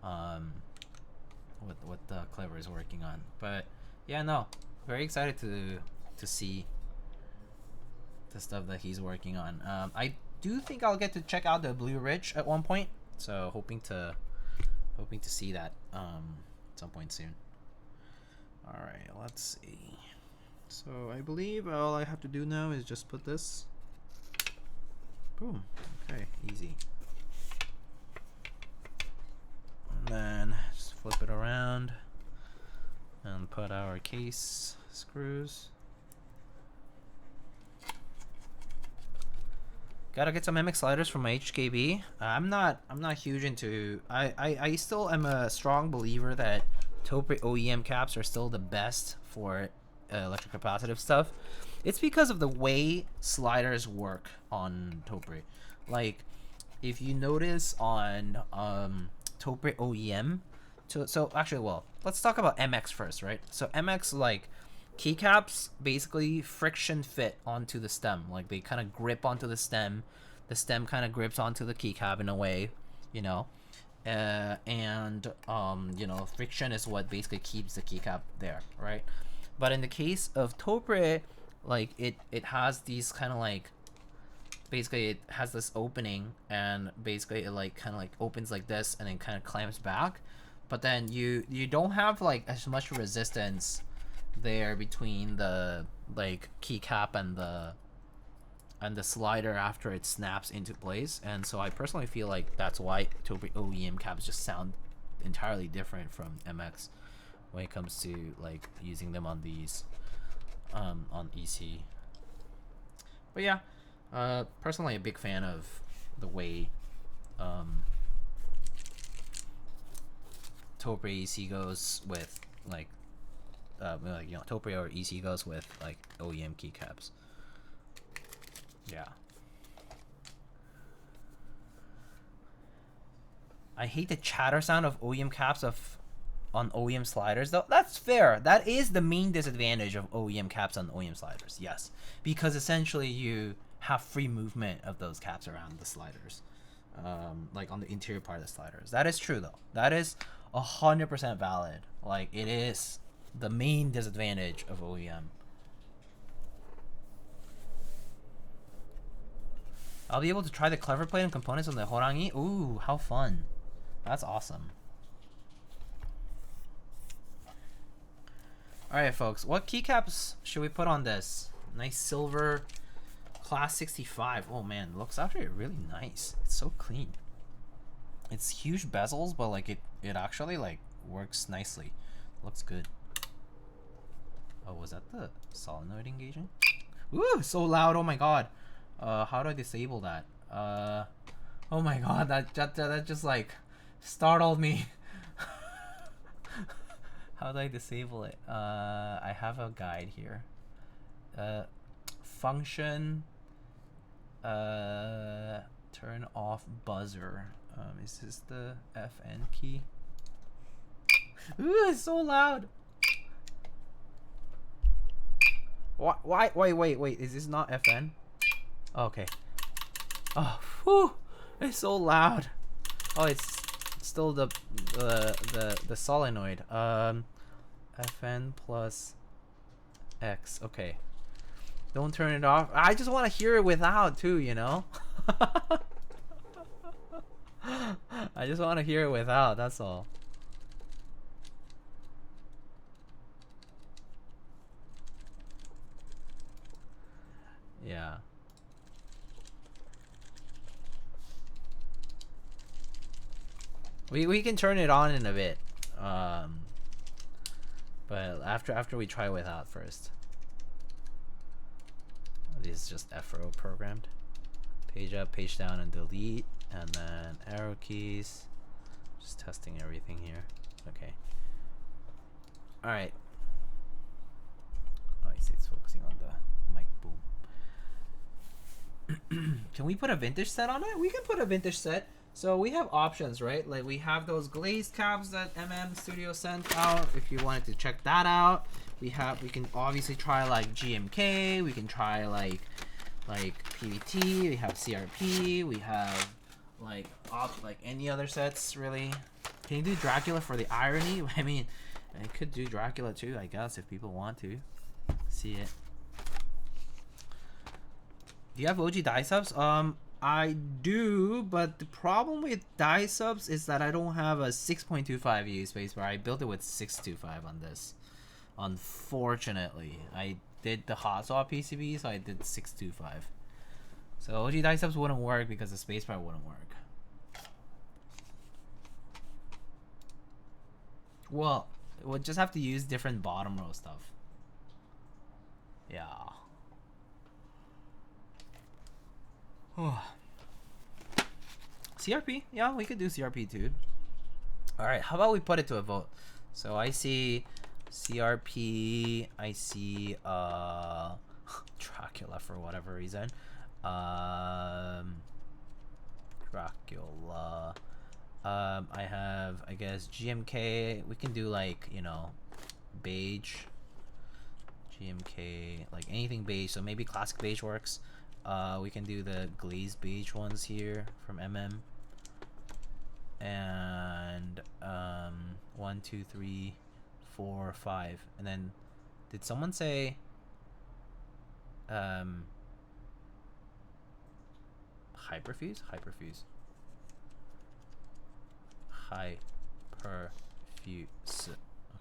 Speaker 1: What the Clever is working on. But yeah, no, very excited to see the stuff that he's working on. I do think I'll get to check out the Blue Ridge at one point, so hoping to see that at some point soon. All right, let's see. So I believe all I have to do now is just put this. Boom. Okay, easy. And then just flip it around and put our case screws. Gotta get some MX sliders from my HKB. I'm not huge into. I still am a strong believer that Topre OEM caps are still the best for electrocapacitive stuff. It's because of the way sliders work on Topre. Like, if you notice on Topre OEM, so actually, well, let's talk about MX first, right? So MX, like, keycaps basically friction fit onto the stem. Like, they kind of grip onto the stem kind of grips onto the keycap in a way, you know. And you know, friction is what basically keeps the keycap there, right? But in the case of Topre, like, it has these kind of like, basically it has this opening, and basically it like kind of like opens like this and then kind of clamps back. But then you don't have like as much resistance there between the like keycap and the slider after it snaps into place. And so I personally feel like that's why Topre OEM caps just sound entirely different from MX when it comes to like using them on these on EC. But yeah, personally a big fan of the way Topre EC goes with like you know, Topre or EC goes with like OEM keycaps. Yeah. I hate the chatter sound of OEM caps on OEM sliders, though. That's fair. That is the main disadvantage of OEM caps on OEM sliders, yes. Because essentially you have free movement of those caps around the sliders. Like on the interior part of the sliders. That is true, though. That is 100% valid. Like, it is the main disadvantage of OEM. I'll be able to try the Clever plate and components on the Horangi. Ooh, how fun. That's awesome. Alright, folks. What keycaps should we put on this? Nice silver Class 65. Oh, man. It looks actually really nice. It's so clean. It's huge bezels, but like it actually like works nicely. Looks good. Oh, was that the solenoid engaging? Ooh, so loud. Oh my god. How do I disable that? Oh my god, that just like startled me. How do I disable it? I have a guide here. Function, turn off buzzer. Is this the FN key? Ooh, it's so loud. Why? Wait. Is this not FN? Okay. Oh, whew. It's so loud. Oh, it's still the solenoid. FN plus X. Okay. Don't turn it off. I just want to hear it without too, you know? I just want to hear it without, that's all. Yeah. We can turn it on in a bit. But after we try without first. This is just FRO programmed. Page up, page down, and delete, and then arrow keys. Just testing everything here. Okay. All right. Oh, I see it's focusing on the mic boom. Can we put a vintage set on it? We can put a vintage set. So we have options, right? Like we have those glazed caps that Studio sent out. If you wanted to check that out, we can obviously try like GMK. We can try like PVT. We have CRP. We have like any other sets really. Can you do Dracula for the irony? I mean, I could do Dracula too, I guess, if people want to see it. Do you have OG dye subs? I do, but the problem with dye subs is that I don't have a 6.25 U spacebar. I built it with 625 on this. Unfortunately, I did the hot swap PCB, so I did 625. So OG dye subs wouldn't work because the spacebar wouldn't work. Well, we'll just have to use different bottom row stuff. Yeah. CRP? Yeah, we could do CRP too. Alright, how about we put it to a vote? So I see CRP, I see Dracula for whatever reason. Dracula. I have, I guess, GMK. We can do like, you know, Beige. GMK, like anything beige. So maybe classic beige works. We can do the glazed beige ones here from and 1, 2, 3, 4, 5, and then did someone say hyperfuse? Hyperfuse.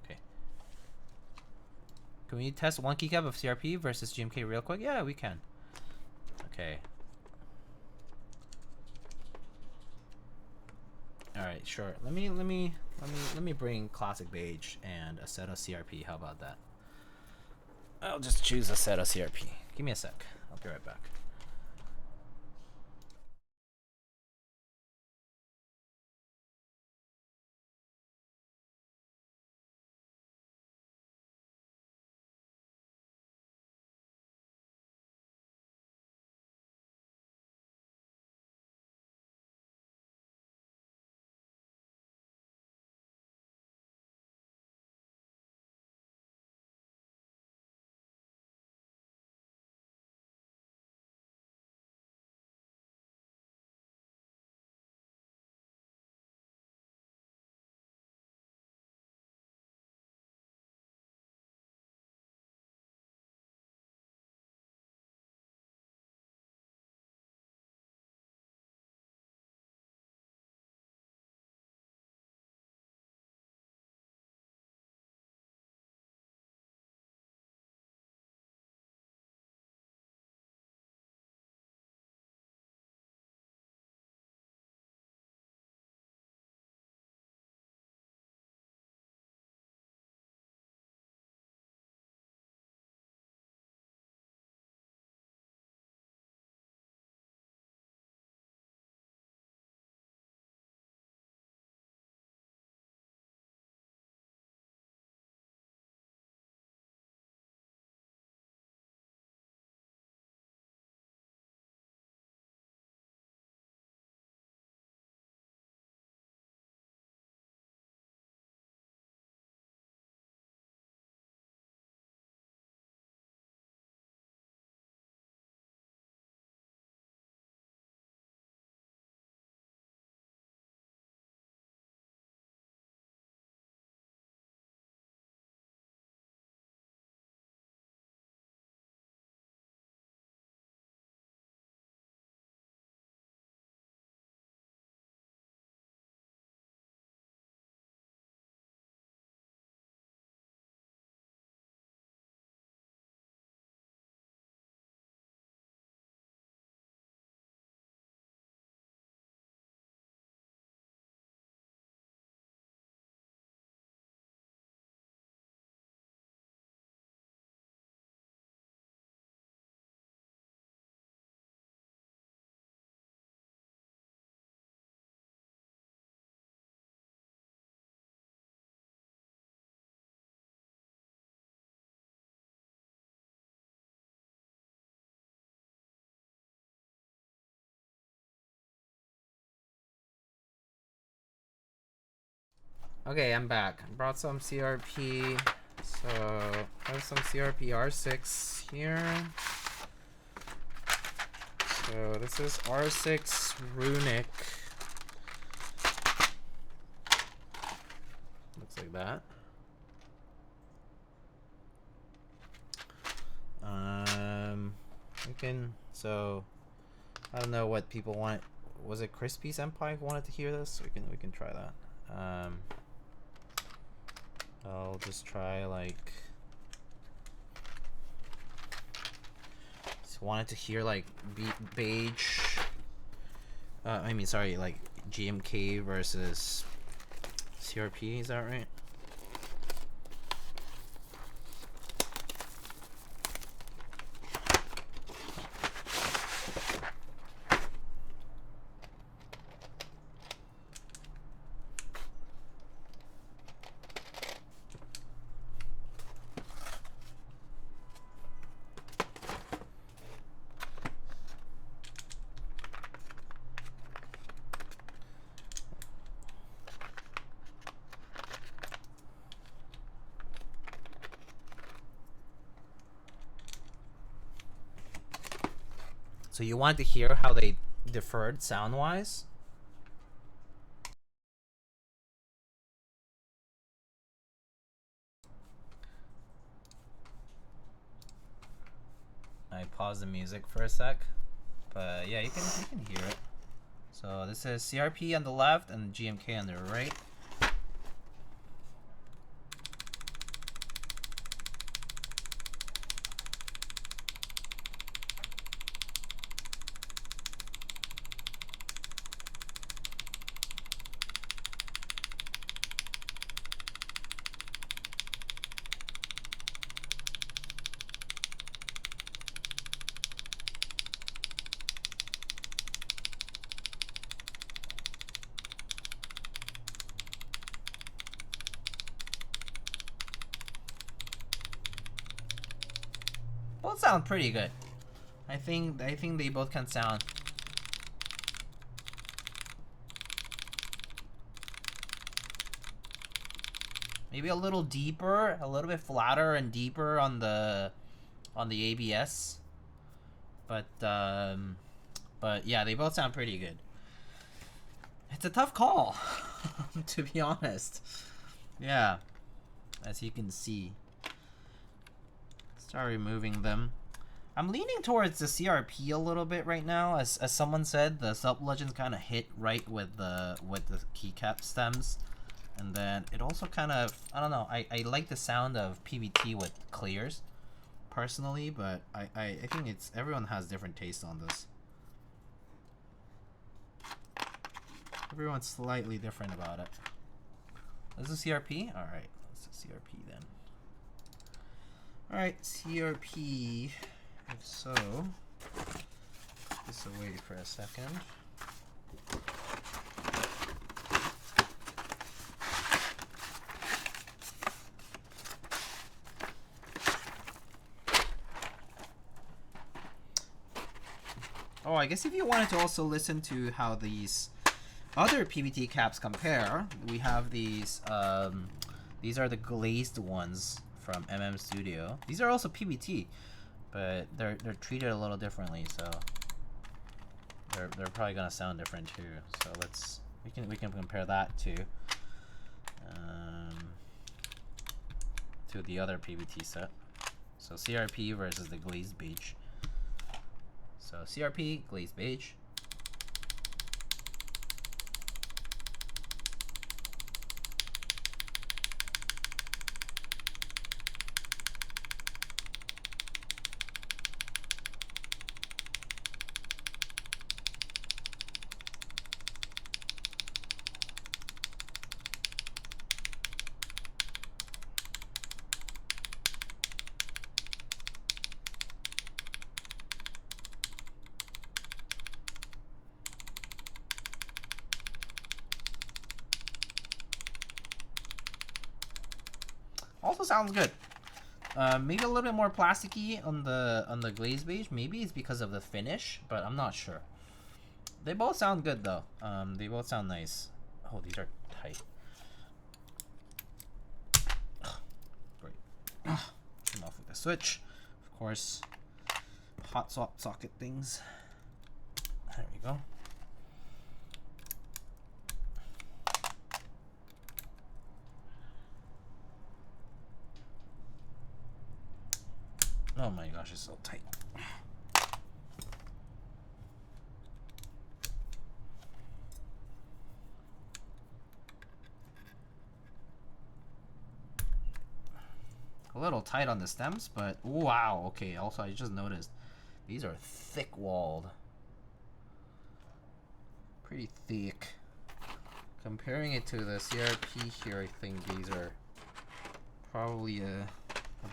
Speaker 1: Okay. Can we test one keycap of CRP versus GMK real quick? Yeah, we can. Okay. All right, sure. Let me bring classic beige and a set of CRP. How about that? I'll just choose a set of CRP. Give me a sec. I'll be right back. Okay, I'm back. I brought some CRP. So I have some CRP R6 here. So this is R6 Runic. Looks like that. We can, so I don't know what people want. Was it Crispy Senpai who wanted to hear this? We can try that. I'll just try like, just wanted to hear like Beige. I mean, sorry, like GMK versus CRP. Is that right? So you wanted to hear how they differed sound-wise? I paused the music for a sec, but yeah, you can hear it. So this is CRP on the left and GMK on the right. Both sound pretty good. I think they both can sound. Maybe a little deeper, a little bit flatter and deeper on the ABS. But yeah, they both sound pretty good. It's a tough call, to be honest. Yeah, as you can see. Start removing them. I'm leaning towards the CRP a little bit right now. As someone said, the sub-legends kind of hit right with the keycap stems. And then it also kind of, I don't know, I like the sound of PVT with clears, personally, but I think it's, everyone has different tastes on this. Everyone's slightly different about it. Is this CRP? Alright, let's do CRP then. Alright, CRP. If so, put this away for a second. Oh, I guess if you wanted to also listen to how these other PVT caps compare, we have these are the glazed ones from Studio. These are also PVT, but they're treated a little differently, so they're probably gonna sound different too. So we can compare that to the other PVT set. So CRP versus the glazed beige. So CRP, glazed beige. Also sounds good. Maybe a little bit more plasticky on the glaze beige. Maybe it's because of the finish, but I'm not sure. They both sound good though. They both sound nice. Oh, these are tight. Turn off with the switch. Of course, hot swap socket things. There we go. Oh my gosh, it's so tight. A little tight on the stems, but wow, okay. Also, I just noticed these are thick walled. Pretty thick. Comparing it to the CRP here, I think these are probably a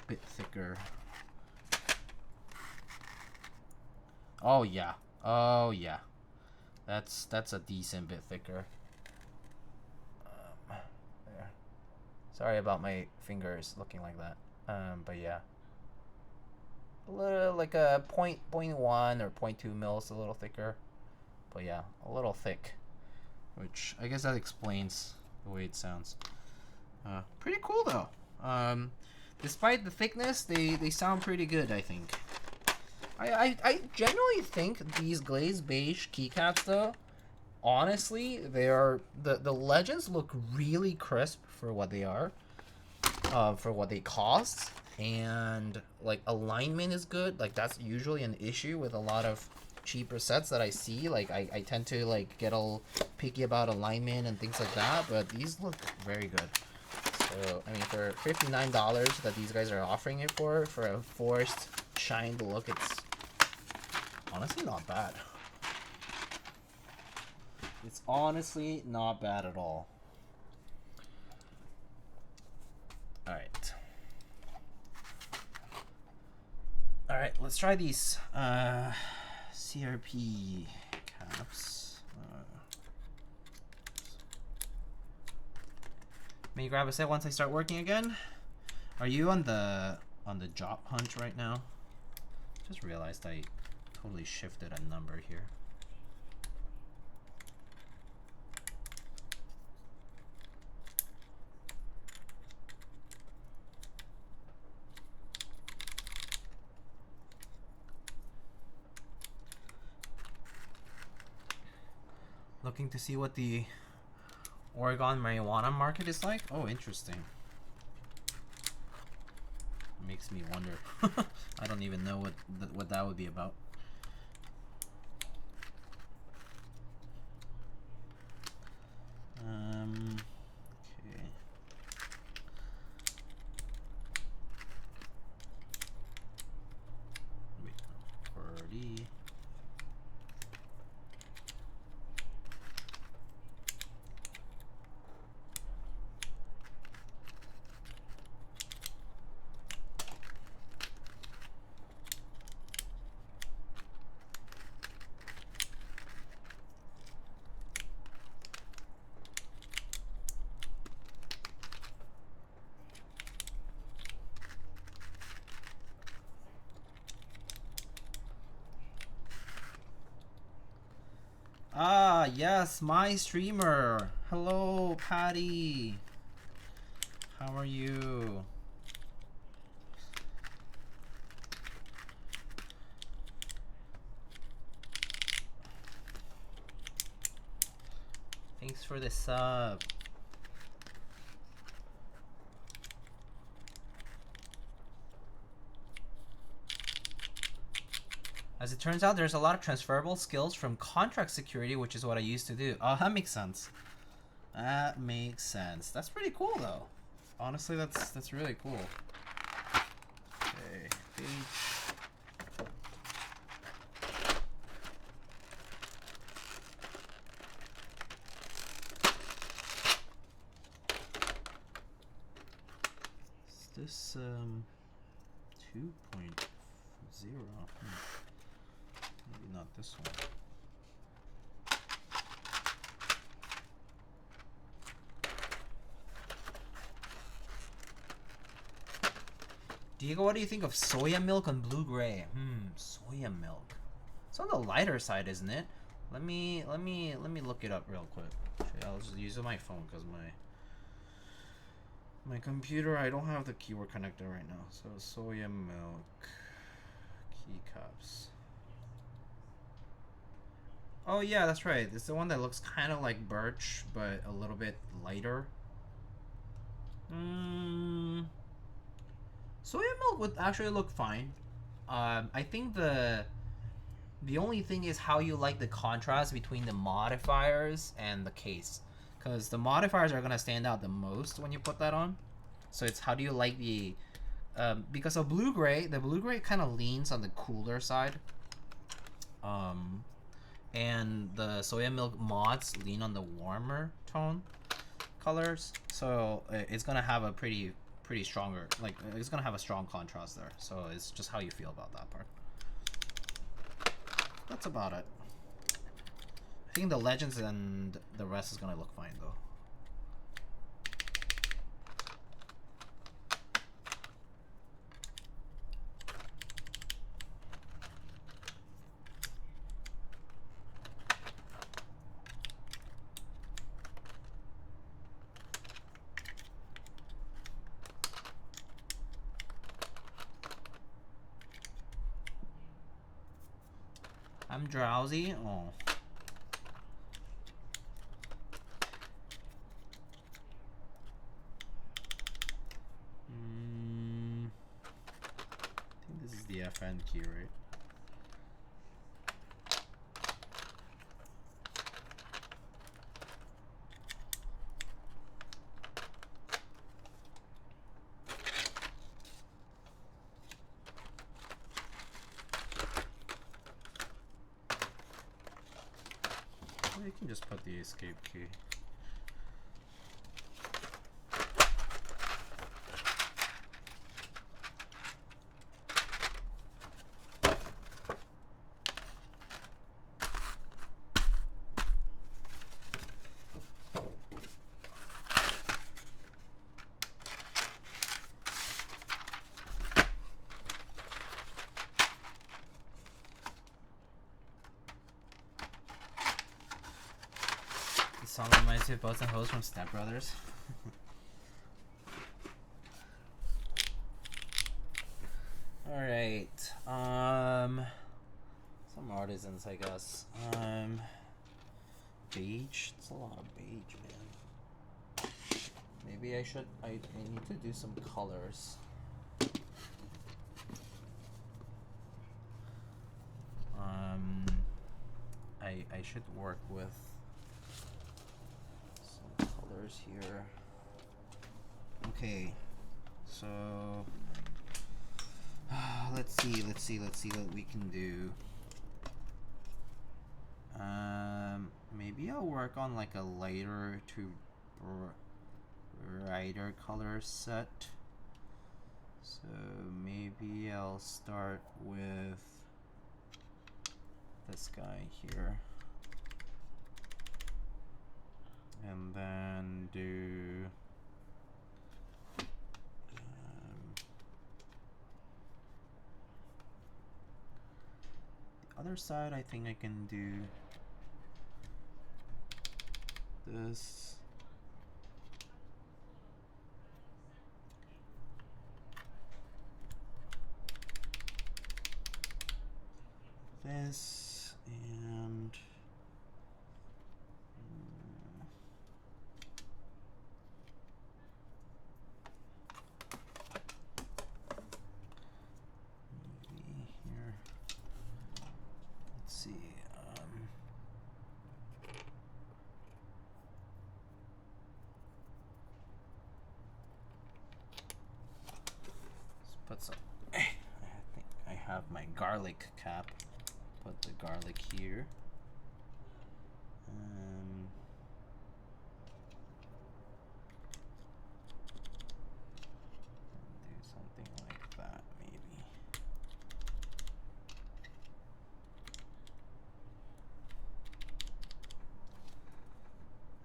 Speaker 1: bit thicker. Oh yeah. Oh yeah. That's a decent bit thicker. There. Sorry about my fingers looking like that. But yeah. A little like a 0.1 or 0.2 mils, a little thicker. But yeah, a little thick. Which I guess that explains the way it sounds. Pretty cool though. Despite the thickness, they sound pretty good, I think. I generally think these glazed beige keycaps though, honestly, they are the legends look really crisp for what they are, for what they cost, and like alignment is good. Like that's usually an issue with a lot of cheaper sets that I see. Like I tend to like get all picky about alignment and things like that, but these look very good. So I mean, for $59 that these guys are offering it for a forced shined look, it's honestly not bad. It's honestly not bad at all. Alright. Alright, let's try these CRP caps. May grab a set once I start working again. Are you on the job hunt right now? Just realized I totally shifted a number here. Looking to see what the Oregon marijuana market is like. Oh, interesting. Makes me wonder. I don't even know what that would be about. Okay. Wait, 40. Ah, yes, my streamer. Hello, Patty. How are you? Thanks for the sub. As it turns out, there's a lot of transferable skills from contract security, which is what I used to do. Oh, that makes sense. That makes sense. That's pretty cool, though. Honestly, that's really cool. Okay, Beige. Is this 2.0? Maybe not this one. Diego, what do you think of soya milk on blue gray? Soya milk. It's on the lighter side, isn't it? Let me look it up real quick. Actually, I'll just use my phone because My computer, I don't have the keyword connector right now. So soya milk, keycaps. Oh yeah, that's right. It's the one that looks kind of like birch, but a little bit lighter. Soya milk would actually look fine. I think the only thing is how you like the contrast between the modifiers and the case, because the modifiers are gonna stand out the most when you put that on. So it's how do you like the because the blue gray kind of leans on the cooler side, and the soya milk mods lean on the warmer tone colors. So it's gonna have a pretty stronger, like it's gonna have a strong contrast there. So it's just how you feel about that part. That's about it. I think the legends and the rest is gonna look fine though. I'm drowsy. Oh. I think this is the FN key, right? You can just put the escape key. Song reminds me of Boats and Hoes from Step Brothers. Alright. Some artisans, I guess. Beige. It's a lot of beige, man. Maybe I need to do some colors. I should work with here. Okay, so let's see what we can do. Maybe I'll work on like a lighter to brighter color set. So maybe I'll start with this guy here. And then do the other side. I think I can do this. This and put some. I think I have my garlic cap. Put the garlic here. Do something like that, maybe.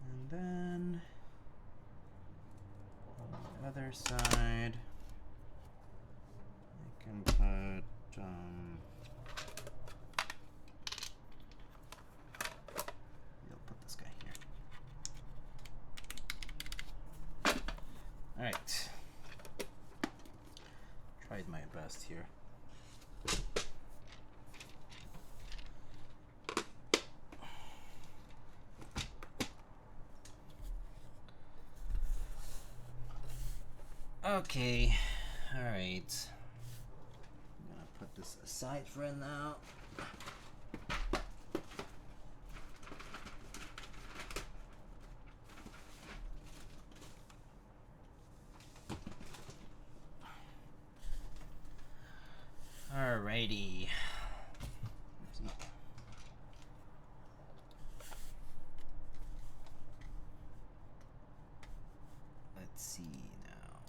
Speaker 1: And then on the other side, I can put you'll put this guy here. All right. wrist here. Okay, all right. I'm gonna put this aside for now. Alrighty. Let's see now.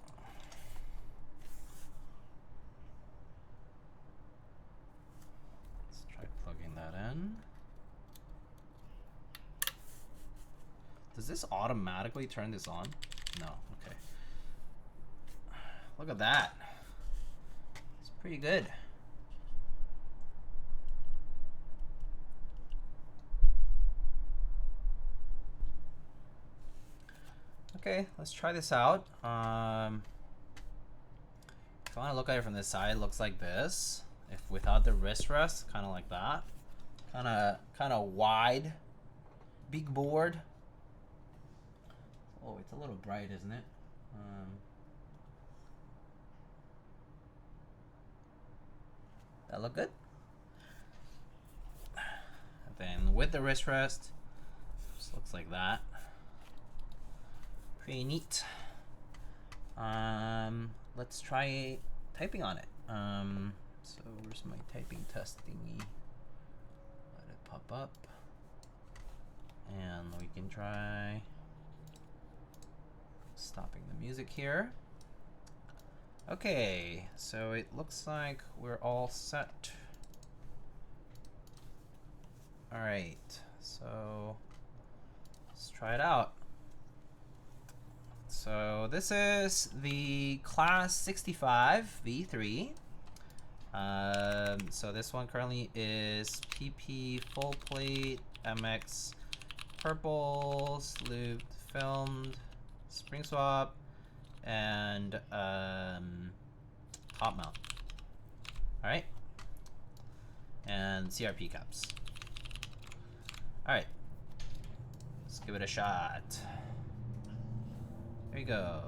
Speaker 1: Let's try plugging that in. Does this automatically turn this on? No, okay. Look at that. It's pretty good. Okay, let's try this out. If I want to look at it from this side, it looks like this. If without the wrist rest, kind of like that. Kind of wide, big board. Oh, it's a little bright, isn't it? That look good? And then with the wrist rest, just looks like that. Pretty neat. Let's try typing on it. So where's my typing test thingy? Let it pop up. And we can try stopping the music here. Okay, so it looks like we're all set. All right, so let's try it out. So this is the Class65 V3. So this one currently is PP full plate, MX purples, lubed, filmed, spring swap, and top mount. All right, and CRP caps. All right, let's give it a shot. Here we go.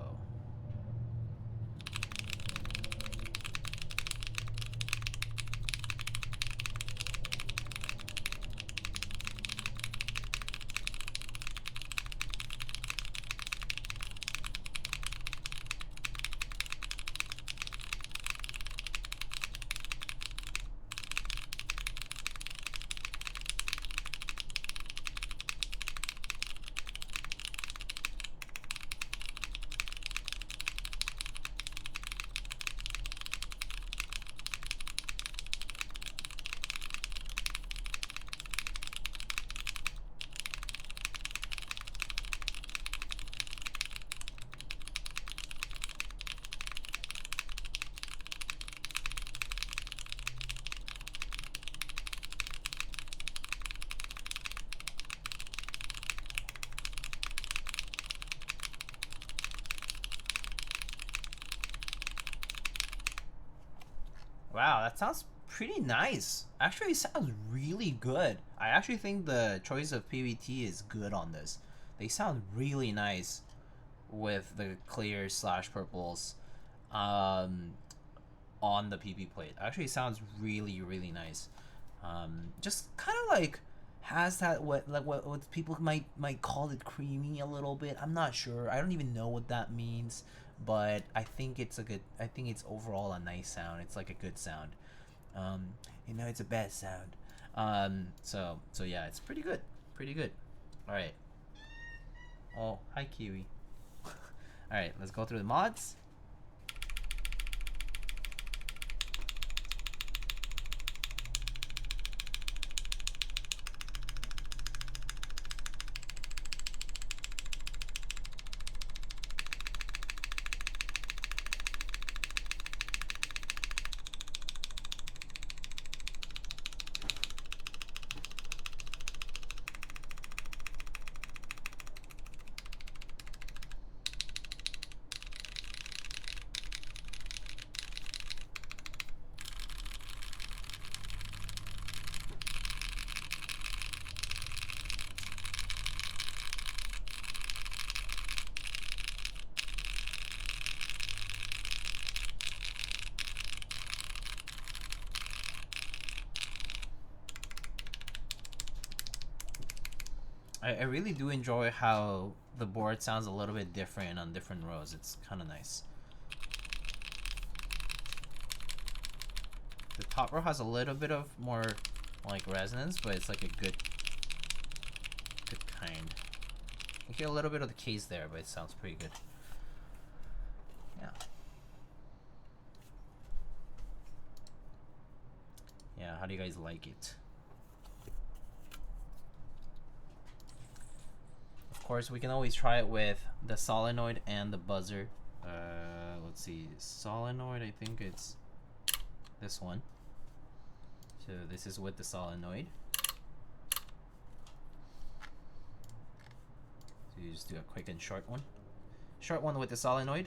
Speaker 1: Wow, that sounds pretty nice. Actually, it sounds really good. I actually think the choice of PBT is good on this. They sound really nice with the clear / purples on the PP plate. Actually, it sounds really, really nice. Just kind of like has that what people might call it creamy a little bit. I'm not sure. I don't even know what that means. But I think it's overall a nice sound. It's like a good sound. You know, it's a bad sound. So yeah, it's pretty good. Pretty good. All right. Oh, hi Kiwi. All right, let's go through the mods. I really do enjoy how the board sounds a little bit different on different rows. It's kind of nice. The top row has a little bit of more like resonance, but it's like a good kind. You get a little bit of the case there, but it sounds pretty good. Yeah. Yeah, how do you guys like it? Of course, we can always try it with the solenoid and the buzzer. Let's see, solenoid, I think it's this one. So this is with the solenoid. So you just do a quick and short one. Short one with the solenoid.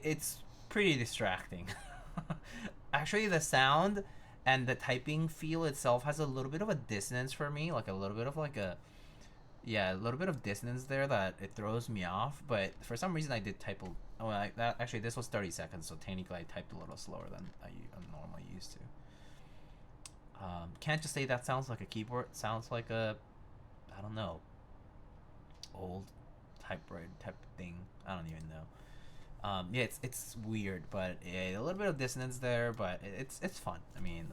Speaker 1: It's pretty distracting. Actually, the sound and the typing feel itself has a little bit of a dissonance for me, like a little bit of like a little bit of dissonance there that it throws me off. But for some reason, I did type actually this was 30 seconds, so technically I typed a little slower than I'm normally used to. Can't just say that sounds like a keyboard. It sounds like a, I don't know, old typewriter type thing. I don't even know. Yeah, it's weird, but yeah, a little bit of dissonance there, but it's fun. I mean,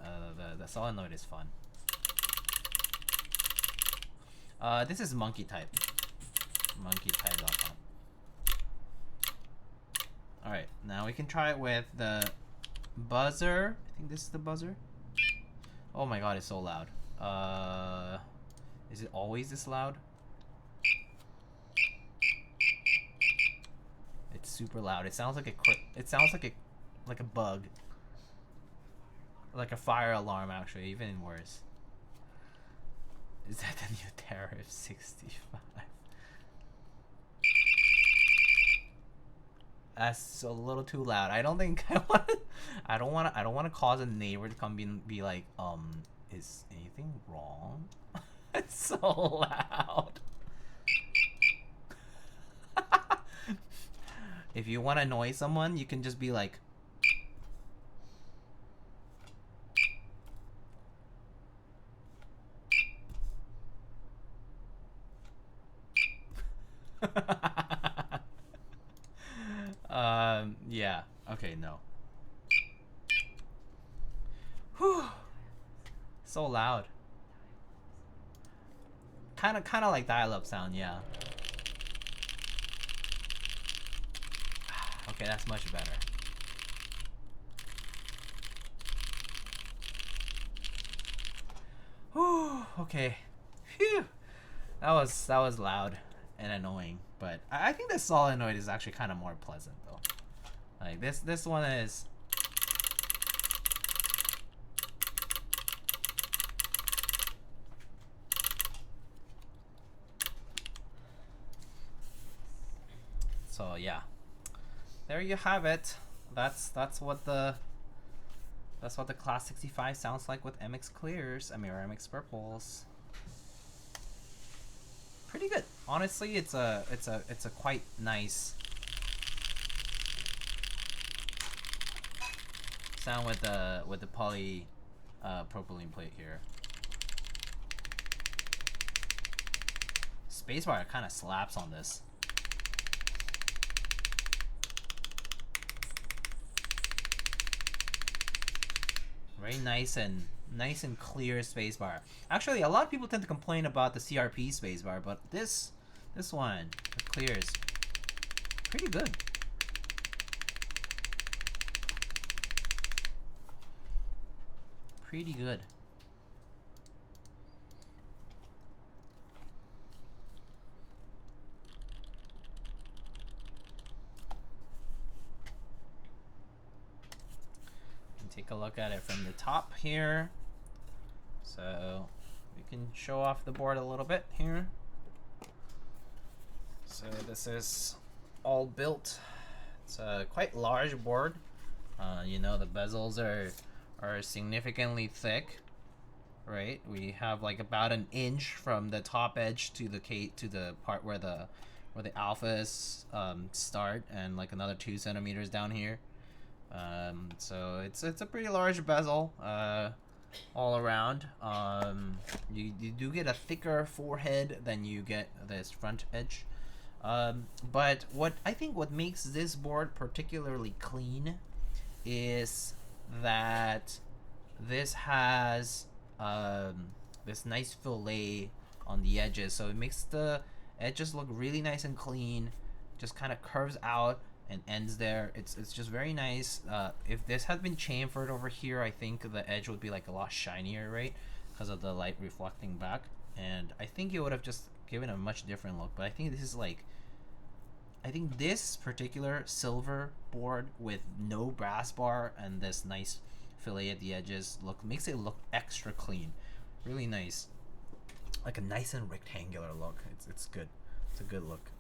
Speaker 1: the solenoid is fun. This is monkey type. monkeytype.com. All right, now we can try it with the buzzer. I think this is the buzzer. Oh my god, it's so loud. Is it always this loud? It's super loud. It sounds like like a bug. Like a fire alarm, actually, even worse. Is that the new tariff 65? That's a little too loud. I don't think I don't want to cause a neighbor to come be like, is anything wrong? It's so loud. If you want to annoy someone, you can just be like, yeah. Okay, no. Whew. So loud. Kind of like dial-up sound, yeah. Okay, that's much better. Whew, okay. Phew. That was loud and annoying, but I think the solenoid is actually kind of more pleasant though. Like this one is. So yeah, there you have it. That's what the Class 65 sounds like with MX clears. I mean, or MX purples. Pretty good. Honestly, it's a quite nice sound with the polypropylene plate here. Spacebar kind of slaps on this. Very nice and clear spacebar. Actually, a lot of people tend to complain about the CRP spacebar, but this one, the clears, pretty good. Pretty good. take a look at it from the top here. So we can show off the board a little bit here. So this is all built. It's a quite large board. You know, the bezels are significantly thick, right? We have like about an inch from the top edge to the part where the alphas start, and like another 2 centimeters down here. So it's a pretty large bezel all around. You do get a thicker forehead than you get this front edge. But what makes this board particularly clean is that this has this nice fillet on the edges, so it makes the edges look really nice and clean. Just kind of curves out and ends there. It's just very nice. If this had been chamfered over here, I think the edge would be like a lot shinier, right? Because of the light reflecting back, and I think it would have just given a much different look. But I think this is like, I think this particular silver board with no brass bar and this nice fillet at the edges makes it look extra clean. Really nice, like a nice and rectangular look. It's good. It's a good look.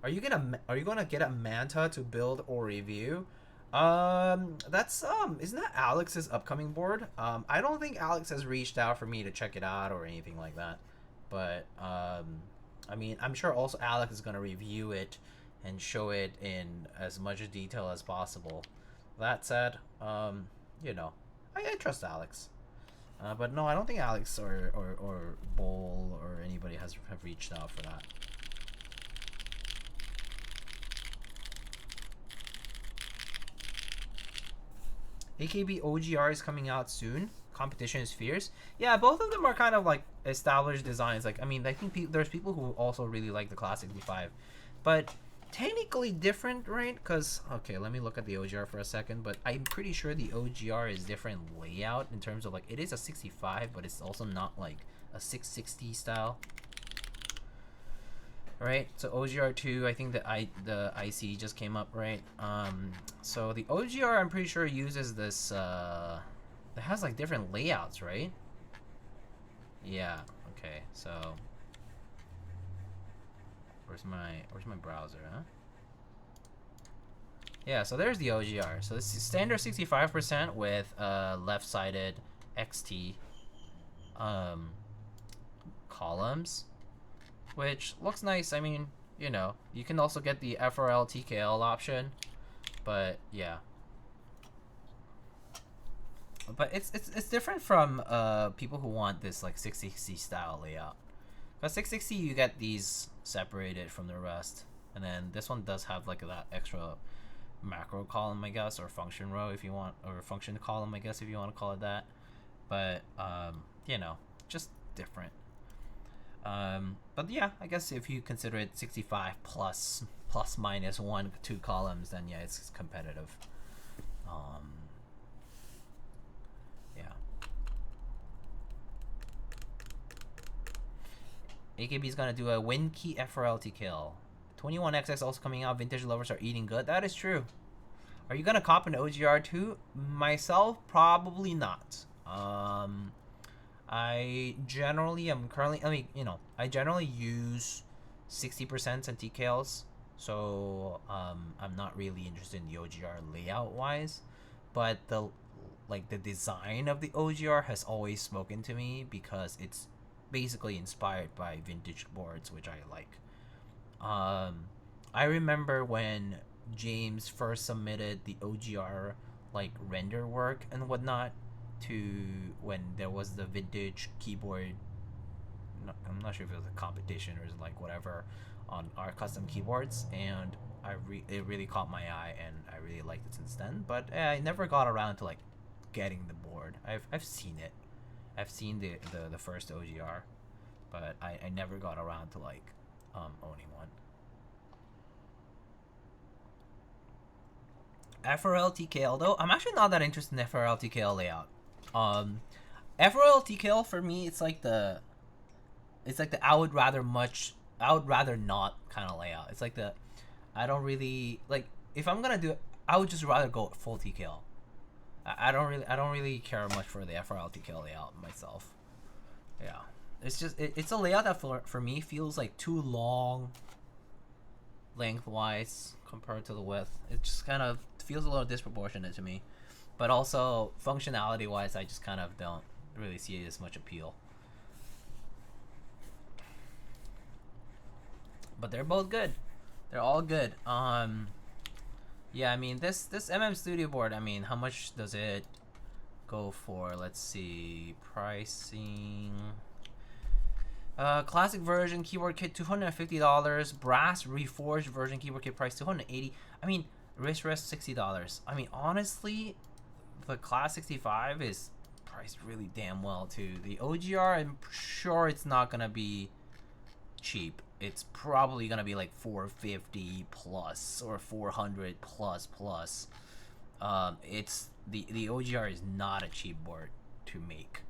Speaker 1: Are you gonna get a Manta to build or review? That's isn't that Alex's upcoming board? I don't think Alex has reached out for me to check it out or anything like that. But I mean, I'm sure also Alex is gonna review it and show it in as much detail as possible. That said, you know, I trust Alex. But no, I don't think Alex or Bull or anybody have reached out for that. AKB OGR is coming out soon. Competition is fierce. Yeah, both of them are kind of like established designs. Like, I mean, I think there's people who also really like the Class65, but technically different, right? Because, okay, let me look at the OGR for a second, but I'm pretty sure the OGR is different layout in terms of like, it is a 65, but it's also not like a 660 style. Right, so OGR2, I think the IC just came up, right? So the OGR, I'm pretty sure, uses this, it has like different layouts, right? Yeah, okay, so where's my browser, huh? Yeah, so there's the OGR. So this is standard 65% with left-sided XT columns, which looks nice. I mean, you know, you can also get the FRL TKL option, but yeah. But it's different from people who want this like 660 style layout. Because 660 you get these separated from the rest, and then this one does have like that extra macro column, I guess, or function row if you want, or function column, I guess, if you want to call it that. But you know, just different. But yeah, I guess if you consider it 65 plus minus 1-2 columns, then yeah, it's competitive. Yeah. AKB is gonna do a Winkey FRLT kill. 21XX also coming out. Vintage lovers are eating good. That is true. Are you gonna cop an OGR too? Myself, probably not. I generally am currently, I mean, you know, I generally use 60% and TKLs, so I'm not really interested in the OGR layout wise, but the design of the OGR has always spoken to me because it's basically inspired by vintage boards, which I like. I remember when James first submitted the OGR like render work and whatnot to when there was the vintage keyboard, I'm not sure if it was a competition or like whatever on our custom keyboards, and it really caught my eye and I really liked it since then. But I never got around to like getting the board. I've seen it. I've seen the first OGR, but I never got around to like owning one. FRL TKL though, I'm actually not that interested in FRL TKL layout. FRL TKL for me, it's like the I would rather not kind of layout. It's like I don't really like, if I'm gonna do it, I would just rather go full TKL. I don't really care much for the FRL TKL layout myself. Yeah, it's just it's a layout that for me feels like too long lengthwise compared to the width. It just kind of feels a little disproportionate to me. But also functionality wise, I just kind of don't really see as much appeal. But they're both good. They're all good. Yeah, I mean this Studio board. I mean, how much does it go for? Let's see, pricing. Classic version keyboard kit $250. Brass reforged version keyboard kit price $280. I mean, wrist rest $60. I mean, honestly, the Class 65 is priced really damn well too. The OGR, I'm sure it's not gonna be cheap. It's probably gonna be like 450 plus or 400 plus. It's the OGR is not a cheap board to make,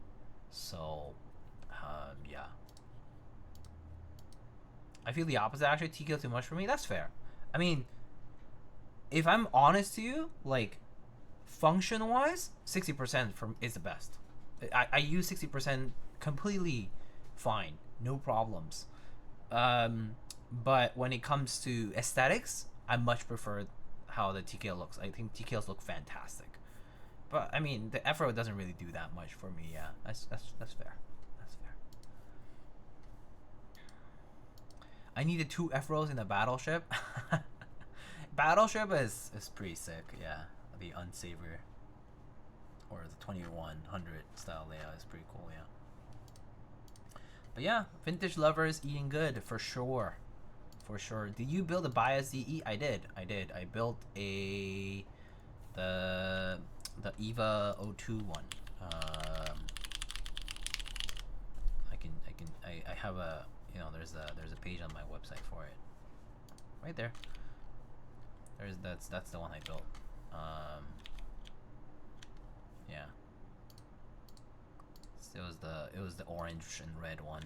Speaker 1: so yeah. I feel the opposite actually. TKL too much for me. That's fair. I mean, if I'm honest to you, like function wise, 60% from is the best. I use 60% completely fine, no problems. But when it comes to aesthetics, I much prefer how the TKL looks. I think TKLs look fantastic. But I mean, the FRO doesn't really do that much for me. Yeah, that's fair. That's fair. I needed 2 FROs in the battleship. Battleship is pretty sick. Yeah, the Unsaver or the 2100 style layout is pretty cool. Yeah. But yeah, vintage lovers eating good for sure. For sure. Did you build a Bias DE? I did. I built the EVA 02 one. I have a, you know, there's a page on my website for it. Right there. That's the one I built. Yeah. It was the orange and red one.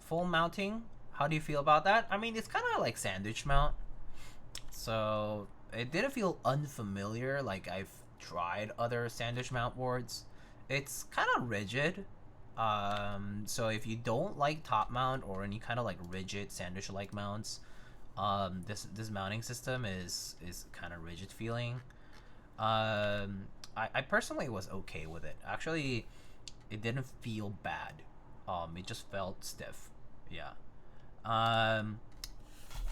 Speaker 1: Full mounting. How do you feel about that? I mean, it's kind of like sandwich mount. So it didn't feel unfamiliar. Like I've tried other sandwich mount boards. It's kind of rigid. So if you don't like top mount or any kind of like rigid sandwich like mounts, this mounting system is kind of rigid feeling. I personally was okay with it. Actually, it didn't feel bad. It just felt stiff. Yeah.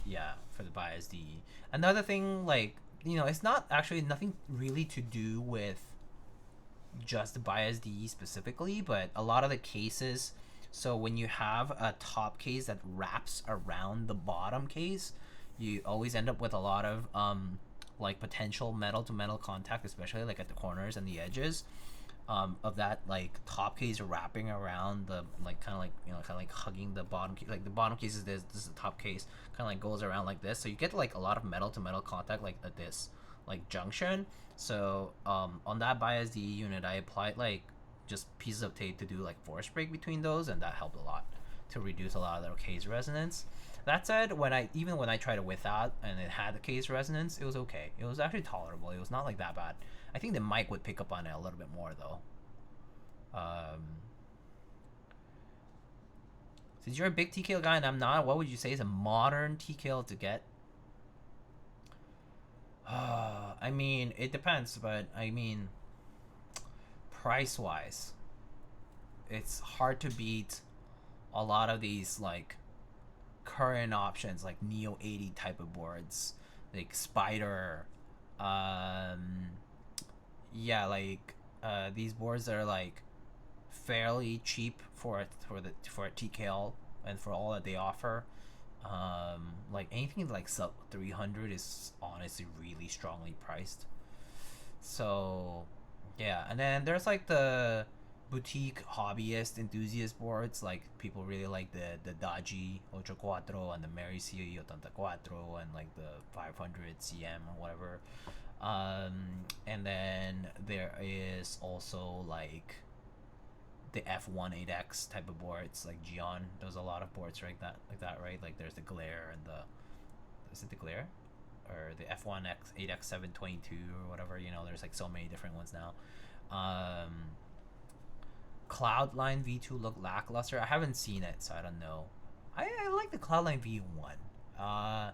Speaker 1: Yeah, for the Bias DE. Another thing, like, you know, it's not actually nothing really to do with just the Bias DE specifically, but a lot of the cases. So when you have a top case that wraps around the bottom case, you always end up with a lot of like potential metal to metal contact, especially like at the corners and the edges of that like top case wrapping around the like kind of like, you know, kind of like hugging the bottom case. Like the bottom case is this is the top case, kind of like goes around like this, so you get like a lot of metal to metal contact like at this like junction. So on that Bias DE unit, I applied like just pieces of tape to do like force break between those, and that helped a lot to reduce a lot of the case resonance. That said, when I tried it without and it had the case resonance, it was okay. It was actually tolerable. It was not like that bad. I think the mic would pick up on it a little bit more though. Since you're a big TKL guy and I'm not, what would you say is a modern TKL to get? I mean, it depends, but I mean, price wise, it's hard to beat a lot of these like current options like Neo 80 type of boards, like Spider. Yeah, like these boards that are like fairly cheap for a TKL and for all that they offer. Like anything like sub 300 is honestly really strongly priced. So yeah, and then there's like the boutique hobbyist enthusiast boards, like people really like the Daji 84 and the Mary C 84 and like the 500 CM or whatever. And then there is also like the F18X type of boards, like Gion does a lot of boards like that, right? Like there's the Glare and the, is it the Glare or the F1X 8X722 or whatever. You know, there's like so many different ones now. Cloudline V2 look lackluster. I haven't seen it, so I don't know. I like the Cloudline V1.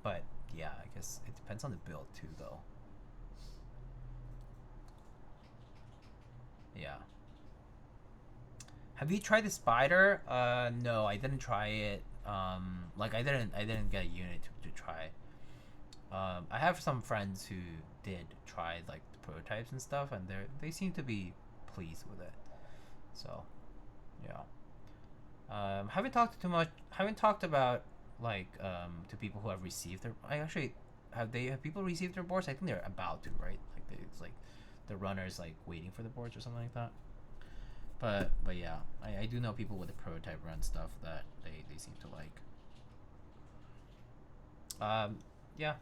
Speaker 1: But yeah, I guess it depends on the build too, though. Yeah. Have you tried the Spider? No, I didn't try it. Like I didn't get a unit to try. I have some friends who did try like the prototypes and stuff, and they seem to be pleased with it. So, yeah. Haven't talked too much. Haven't talked about like to people who have received their. I actually have people received their boards? I think they're about to, right? Like it's like the runners like waiting for the boards or something like that. But yeah, I do know people with the prototype run stuff that they seem to like. Yeah.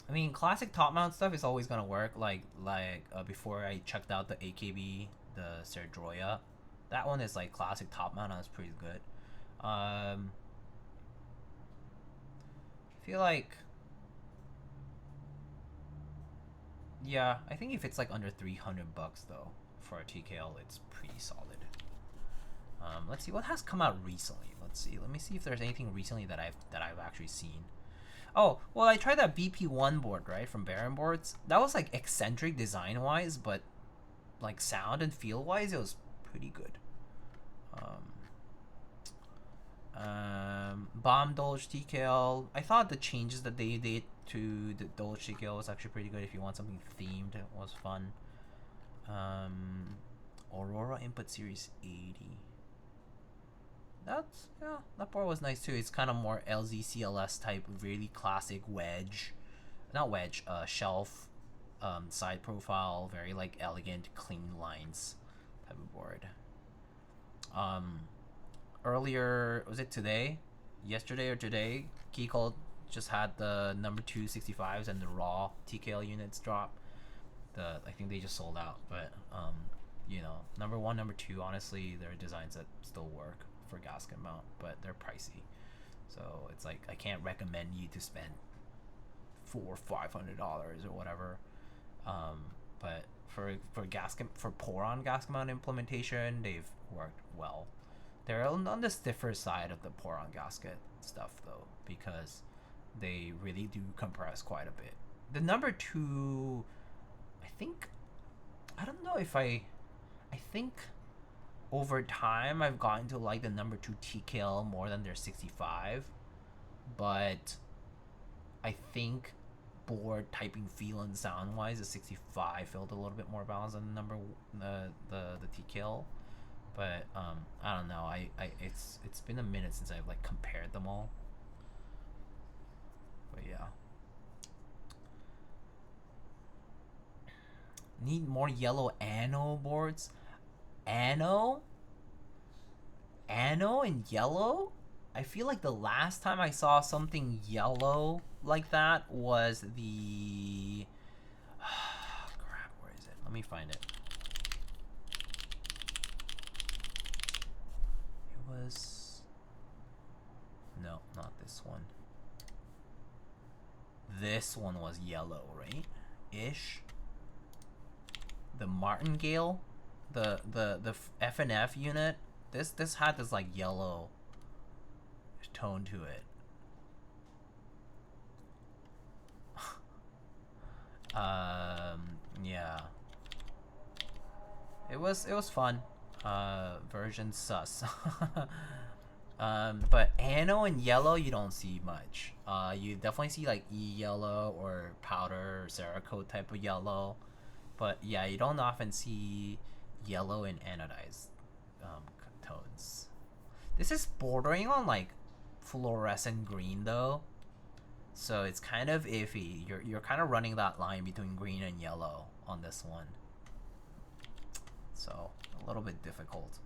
Speaker 1: I mean, classic top mount stuff is always gonna work. Like before I checked out the AKB, the Serdroya, that one is like classic top mount. That's pretty good. I feel like, yeah, I think if it's like under $300 though for a TKL, it's pretty solid. Let's see what has come out recently. Let's see. Let me see if there's anything recently that I've actually seen. Oh, well, I tried that BP1 board, right, from Baron Boards. That was like eccentric design wise, but like sound and feel wise, it was pretty good. Bomb Dolge TKL. I thought the changes that they did to the Dolge TKL was actually pretty good. If you want something themed, it was fun. Aurora Input Series 80. That board was nice too. It's kind of more LZCLS type, really classic wedge, not wedge, shelf, side profile, very like elegant, clean lines type of board. Earlier, was it today? Yesterday or today, Keycap just had the number 2 65s and the raw TKL units drop. I think they just sold out, but you know, number 1, number 2, honestly, there are designs that still work for gasket mount, but they're pricey. So it's like I can't recommend you to spend $400 or $500 or whatever. But for pour-on gasket mount implementation, they've worked well. They're on the stiffer side of the pour-on gasket stuff though, because they really do compress quite a bit. The number 2, I don't know if I think over time I've gotten to like the number 2 TKL more than their 65, but I think board typing feel and sound wise the 65 felt a little bit more balanced than the TKL. But I don't know, it's been a minute since I've like compared them all, but yeah. Need more yellow ano boards. Ano and yellow? I feel like the last time I saw something yellow like that was the crap, where is it? Let me find it. It was, no, not this one. This one was yellow, right? Ish. The Martingale, the FNF unit, this had this like yellow tone to it. Yeah, it was fun. Version sus. But ano and yellow you don't see much. You definitely see like E yellow or powder or Cerakote type of yellow. But yeah, you don't often see yellow and anodized tones. This is bordering on like fluorescent green though, so it's kind of iffy. You're kind of running that line between green and yellow on this one, so a little bit difficult.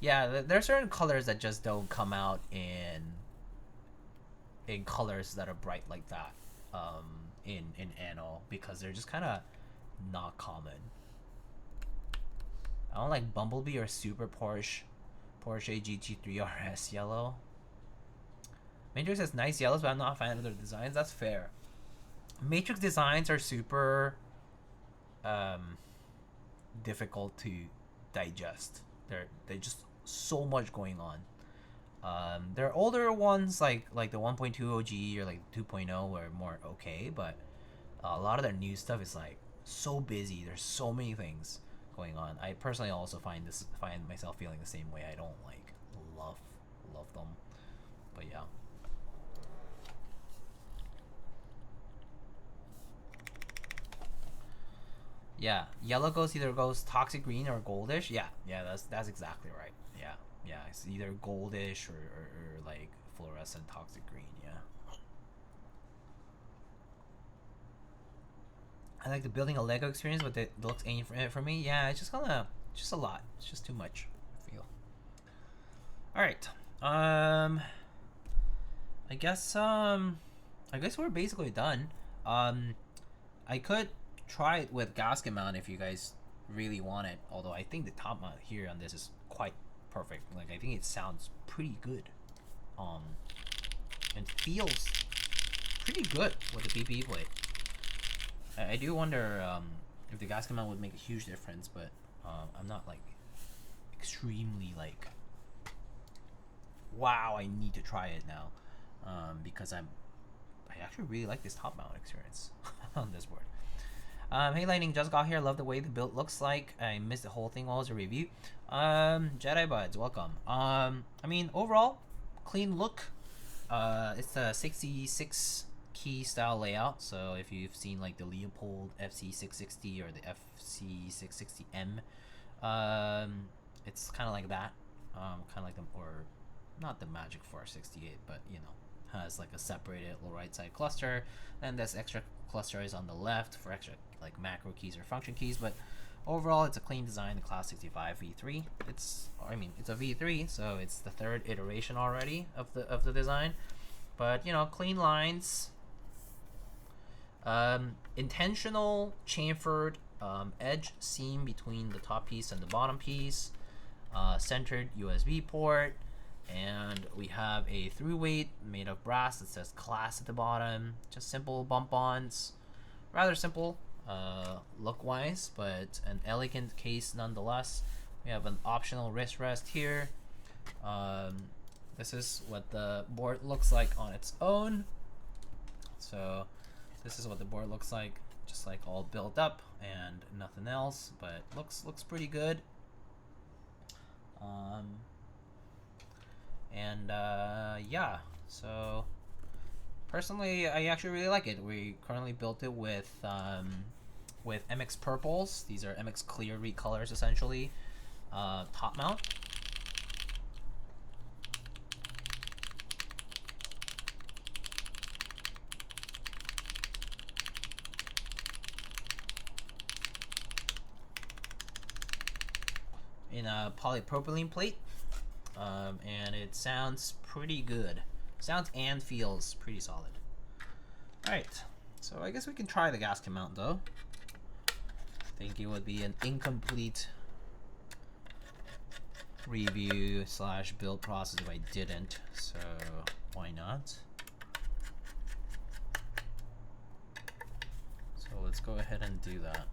Speaker 1: Yeah, there are certain colors that just don't come out in colors that are bright like that in ano, because they're just kind of not common. I don't like Bumblebee or Super Porsche Porsche GT3 RS yellow. Matrix has nice yellows, but I'm not a fan of their designs. That's fair. Matrix designs are super difficult to digest. They're just so much going on. Their older ones like the 1.2 OG or like 2.0 were more okay, but a lot of their new stuff is like so busy. There's so many things going on. I personally also find myself feeling the same way. I don't like love them, but yeah. Yeah, yellow either goes toxic green or goldish. Yeah, that's exactly right. Yeah, it's either goldish or like fluorescent toxic green. Yeah. I like the building a Lego experience, but it looks ain't for me. Yeah, it's just just a lot. It's just too much, I feel. All right. I guess we're basically done. I could try it with gasket mount if you guys really want it. Although I think the top mount here on this is quite perfect. Like I think it sounds pretty good, and feels pretty good with the BP plate. I do wonder if the gasket mount would make a huge difference, but I'm not like extremely like wow I need to try it now, because I actually really like this top mount experience on this board. Hey Lightning, just got here. Love the way the build looks like. I missed the whole thing while it was a review. Jedi Buds, welcome. I mean, overall, clean look. It's a 66 key style layout. So if you've seen like the Leopold FC660 or the FC660M, it's kind of like that. Kind of like them, or not the Magic 468, but you know, has like a separated little right side cluster, and this extra cluster is on the left for extra like macro keys or function keys. But overall, it's a clean design. The Class65 V3. It's a V3, so it's the third iteration already of the design. But you know, clean lines, intentional chamfered edge seam between the top piece and the bottom piece, centered USB port. And we have a through weight made of brass that says Class at the bottom. Just simple bump-ons. Rather simple look-wise, but an elegant case nonetheless. We have an optional wrist rest here. This is what the board looks like on its own. So this is what the board looks like, just like all built up and nothing else, but looks pretty good. Yeah, so personally I actually really like it. We currently built it with MX purples. These are MX clear recolors essentially. Top mount. In a polypropylene plate. And it sounds pretty good. Sounds and feels pretty solid. Alright, so I guess we can try the gasket mount though. I think it would be an incomplete review / build process if I didn't, so why not? So let's go ahead and do that.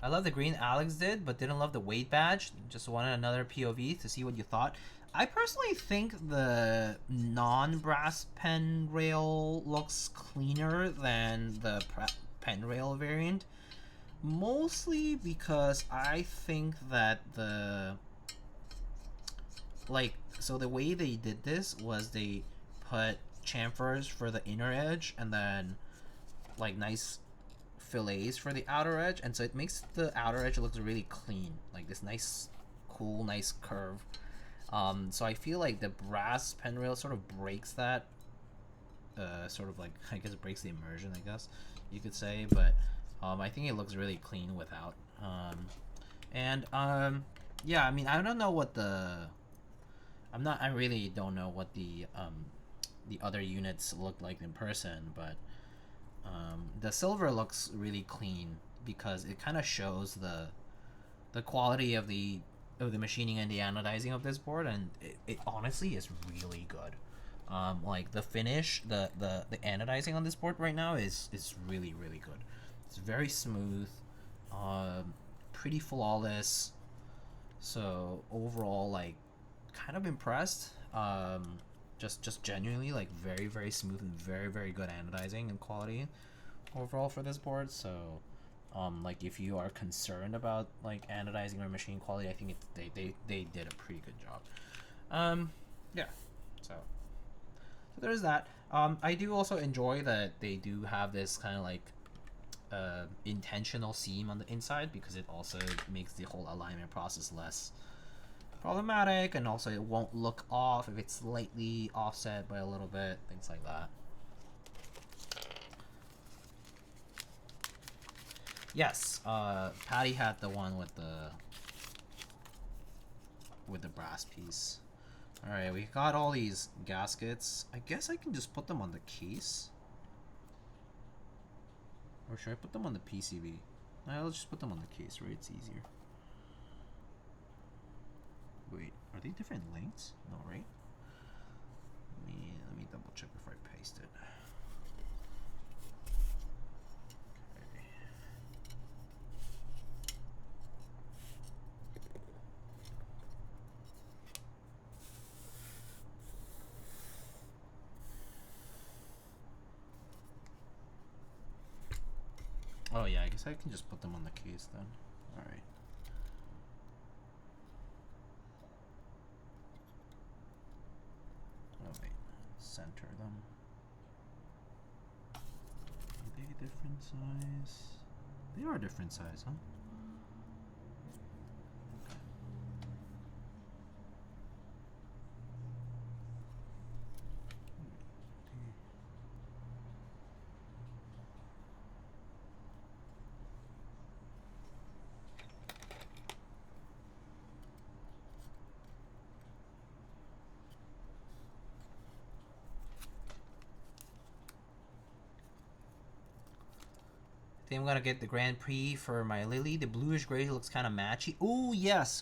Speaker 1: I love the green Alex did, but didn't love the weight badge. Just wanted another POV to see what you thought. I personally think the non-brass pen rail looks cleaner than the pen rail variant. Mostly because I think that the way they did this was they put chamfers for the inner edge and then like nice fillets for the outer edge, and so it makes the outer edge look really clean, like this nice cool nice curve. So I feel like the brass pen rail sort of breaks that sort of like, I guess, breaks the immersion, I guess you could say. But I think it looks really clean without. Yeah, I mean, I don't know what the I really don't know what the other units look like in person, but the silver looks really clean because it kind of shows the quality of the machining and the anodizing of this board, and it honestly is really good. Like the finish, the anodizing on this board right now is really good. It's very smooth, pretty flawless. So overall, like, kind of impressed. Just genuinely, like, very smooth and very good anodizing and quality overall for this board. So like, if you are concerned about like anodizing or machine quality, I think they did a pretty good job. Yeah, so there's that. I do also enjoy that they do have this kind of like intentional seam on the inside, because it also makes the whole alignment process less problematic, and also it won't look off if it's slightly offset by a little bit, things like that. Yes, Patty had the one with the brass piece. Alright, we got all these gaskets. I guess I can just put them on the case. Or should I put them on the PCB? Let's just put them on the case, right? It's easier. Wait, are they different lengths? No, right? Let me double check before I paste it. Okay. Oh yeah, I guess I can just put them on the case then. Alright. Oh wait, center them. Are they a different size? They are a different size, huh? I think I'm gonna get the Grand Prix for my Lily. The bluish gray looks kind of matchy. Oh yes,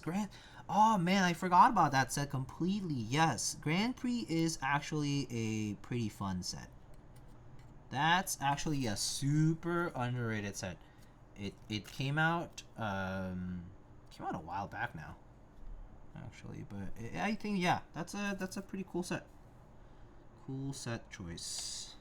Speaker 1: Oh man, I forgot about that set completely. Yes, Grand Prix is actually a pretty fun set. That's actually a super underrated set. It came out a while back now, actually. But I think, yeah, that's a pretty cool set. Cool set choice.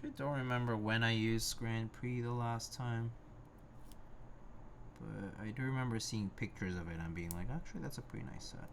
Speaker 1: I don't remember when I used Grand Prix the last time, but I do remember seeing pictures of it and being like, actually, that's a pretty nice set.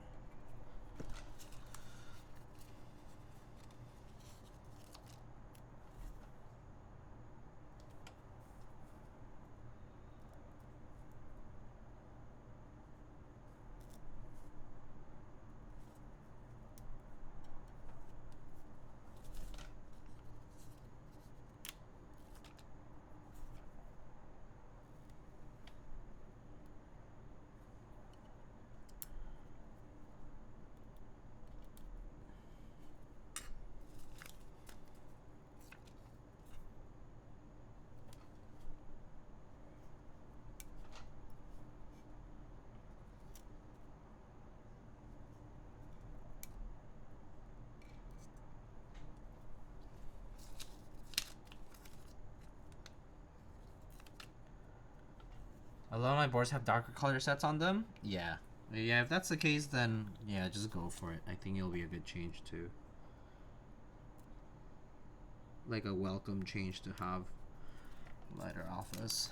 Speaker 1: A lot of my boards have darker color sets on them. Yeah. Yeah, if that's the case, then yeah, just go for it. I think it'll be a good change too. Like a welcome change to have lighter alphas.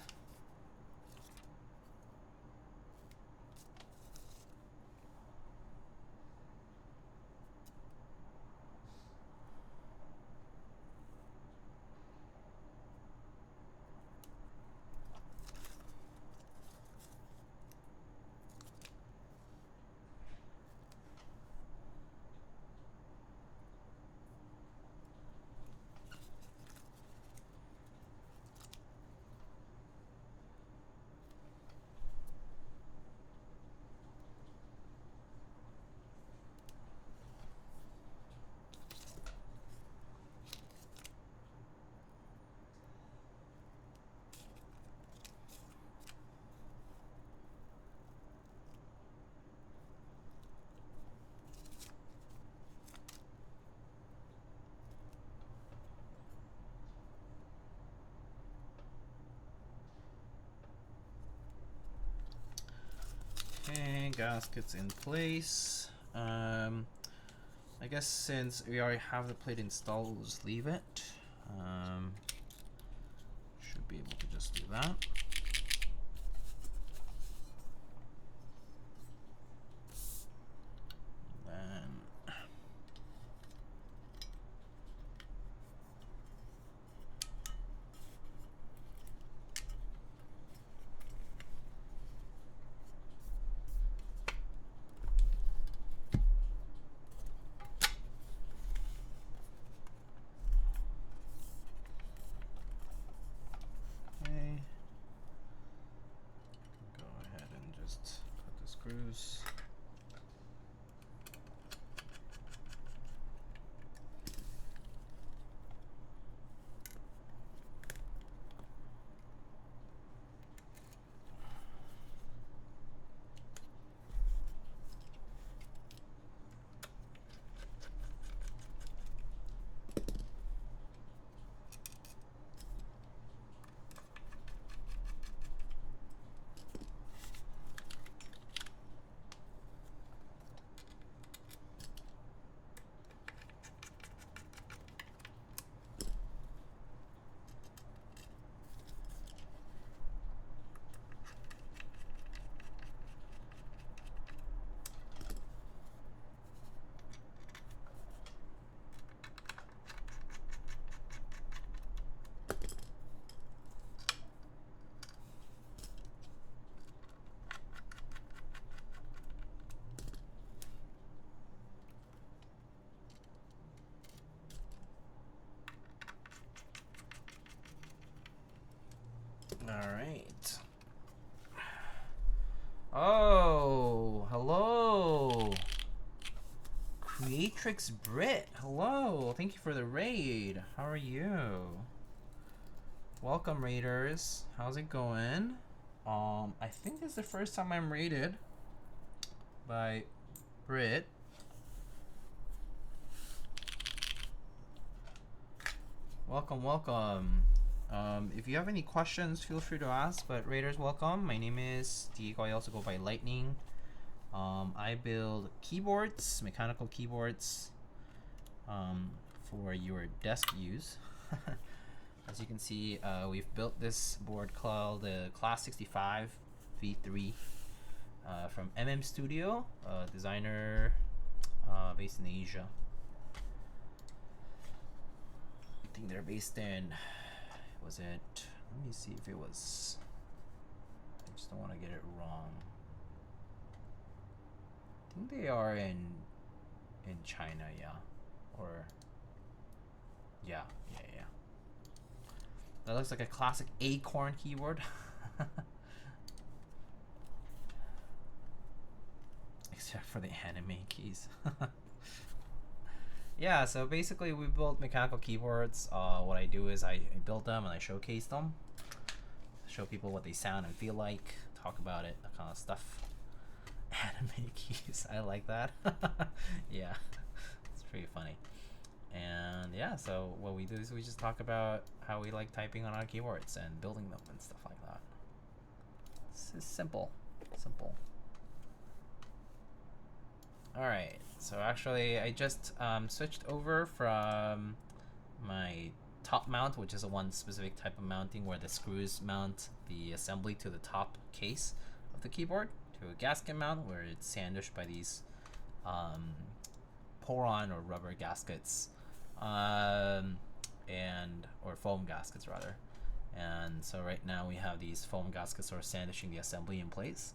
Speaker 1: Okay, gaskets in place. I guess since we already have the plate installed, we'll just leave it. Should be able to just do that. Screws. All right. Oh, hello. Creatrix Brit. Hello. Thank you for the raid. How are you? Welcome, raiders. How's it going? I think this is the first time I'm raided by Brit. Welcome, welcome. If you have any questions, feel free to ask. But raiders, welcome. My name is Diego. I also go by Lightning. I build keyboards, mechanical keyboards, for your desk use. As you can see, we've built this board called the Class65 V3 from Studio, designer based in Asia. I think they're based in, was it, let me see if it was, I just don't want to get it wrong. I think they are in China, yeah, or yeah. That looks like a classic acorn keyboard. Except for the anime keys. Yeah, so basically we build mechanical keyboards. What I do is I build them and I showcase them. Show people what they sound and feel like. Talk about it, that kind of stuff. Anime keys, I like that. Yeah, it's pretty funny. And yeah, so what we do is we just talk about how we like typing on our keyboards and building them and stuff like that. This is simple. Simple. Alright, so actually I just switched over from my top mount, which is a one specific type of mounting where the screws mount the assembly to the top case of the keyboard, to a gasket mount where it's sandwiched by these pour-on or rubber gaskets, or foam gaskets rather. And so right now we have these foam gaskets sort of sandwiching the assembly in place.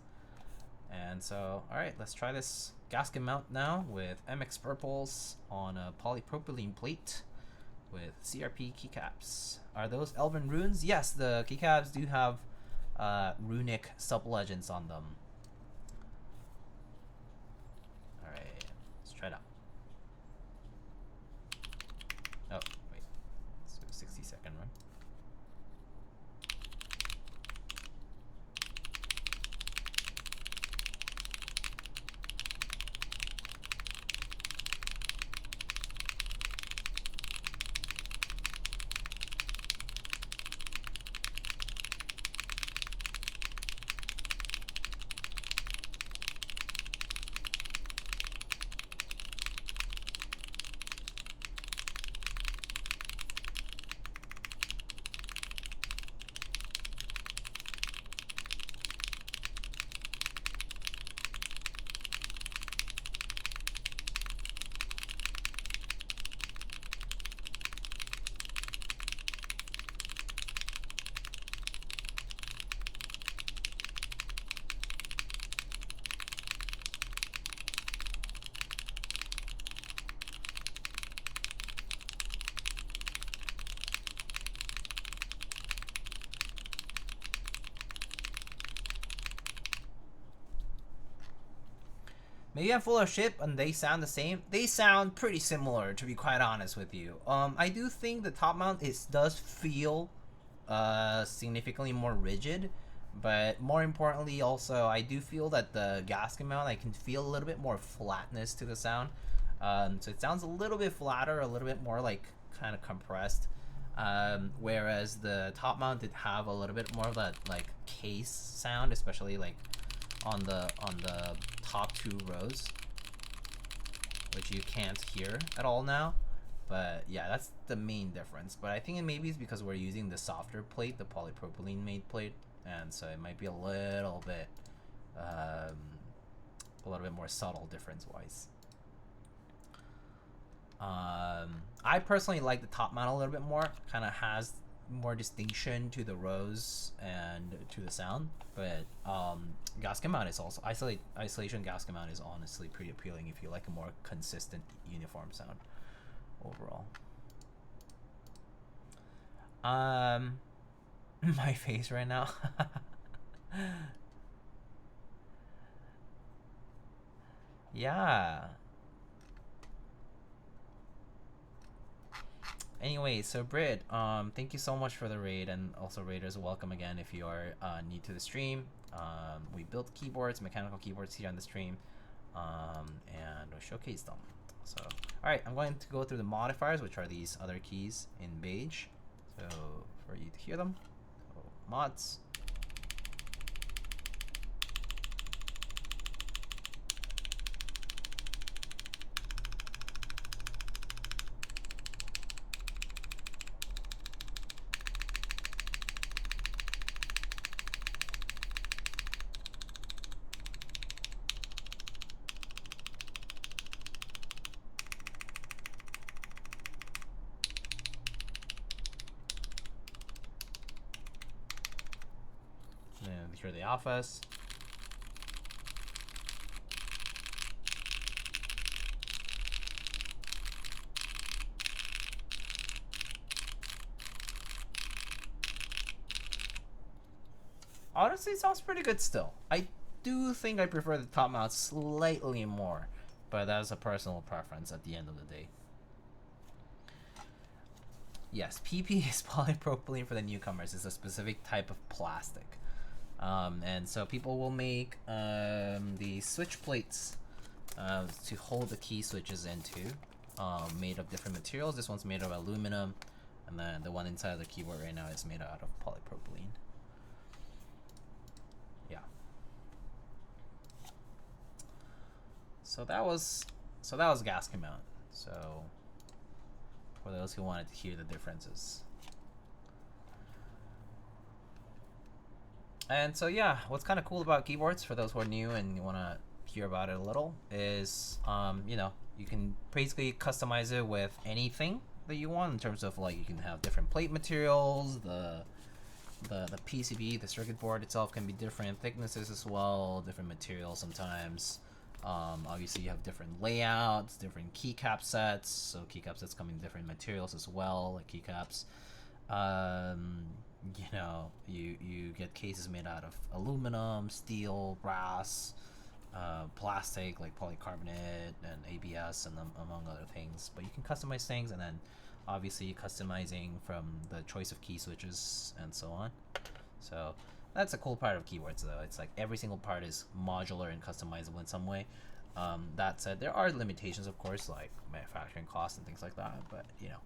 Speaker 1: And so, alright, let's try this gasket mount now with MX Purples on a polypropylene plate with CRP keycaps. Are those Elven runes? Yes, the keycaps do have runic sub-legends on them. Alright, let's try it out. Oh, wait. Let's do a 60-second run. Maybe I'm full of shit and they sound the same. They sound pretty similar, to be quite honest with you. I do think the top mount does feel significantly more rigid, but more importantly also I do feel that the gasket mount, I can feel a little bit more flatness to the sound. So it sounds a little bit flatter, a little bit more like kind of compressed. Whereas the top mount did have a little bit more of that like case sound, especially like on the top two rows, which you can't hear at all now. But yeah, that's the main difference. But I think it maybe is because we're using the softer plate, the polypropylene made plate, and so it might be a little bit more subtle difference wise. I personally like the top mount a little bit more. Kind of has more distinction to the rows and to the sound, but gasket mount is also isolation gasket mount is honestly pretty appealing if you like a more consistent uniform sound overall. My face right now. Yeah. Anyway, so Brit, thank you so much for the raid, and also raiders, welcome again if you are new to the stream. We built keyboards, mechanical keyboards here on the stream, and we showcased them. So, alright, I'm going to go through the modifiers, which are these other keys in Beige. So, for you to hear them, so, mods. Hear the alphas. Honestly, it sounds pretty good still. I do think I prefer the top mount slightly more, but that's a personal preference at the end of the day. Yes, PP is polypropylene for the newcomers. It's a specific type of plastic. And so people will make the switch plates to hold the key switches into, made of different materials. This one's made of aluminum, and then the one inside of the keyboard right now is made out of polypropylene. Yeah. So that was gasket mount. So for those who wanted to hear the differences. And so yeah, what's kind of cool about keyboards for those who are new and you want to hear about it a little is you know, you can basically customize it with anything that you want in terms of like you can have different plate materials, the PCB, the circuit board itself can be different thicknesses as well, different materials sometimes. Obviously you have different layouts, different keycap sets, so keycap sets come in different materials as well, like keycaps. You know, you get cases made out of aluminum, steel, brass, plastic like polycarbonate and ABS, and among other things. But you can customize things, and then obviously customizing from the choice of key switches and so on. So that's a cool part of keyboards, though. It's like every single part is modular and customizable in some way. That said, there are limitations, of course, like manufacturing costs and things like that, but you know.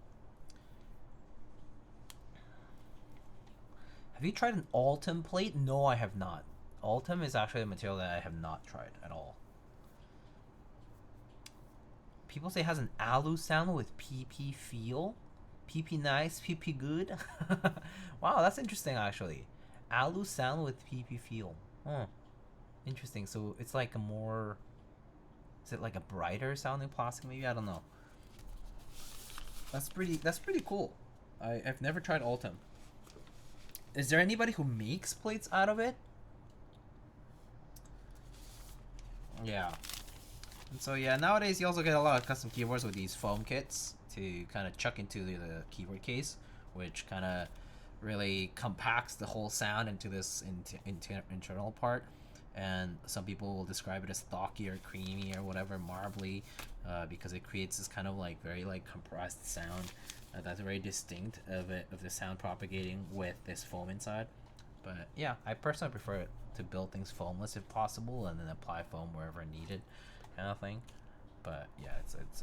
Speaker 1: Have you tried an Altum plate? No, I have not. Altum is actually a material that I have not tried at all. People say it has an alu sound with PP feel. PP nice, PP good. Wow, that's interesting actually. Alu sound with PP feel. Huh. Interesting. So it's like a more... Is it like a brighter sounding plastic maybe? I don't know. That's pretty cool. I've never tried Altum. Is there anybody who makes plates out of it? Yeah. And so yeah, nowadays you also get a lot of custom keyboards with these foam kits to kind of chuck into the keyboard case, which kind of really compacts the whole sound into this internal part. And some people will describe it as thocky or creamy or whatever, marbly, because it creates this kind of like very like compressed sound that's very distinct of the sound propagating with this foam inside. But yeah, I personally prefer to build things foamless if possible, and then apply foam wherever needed, kind of thing. But yeah,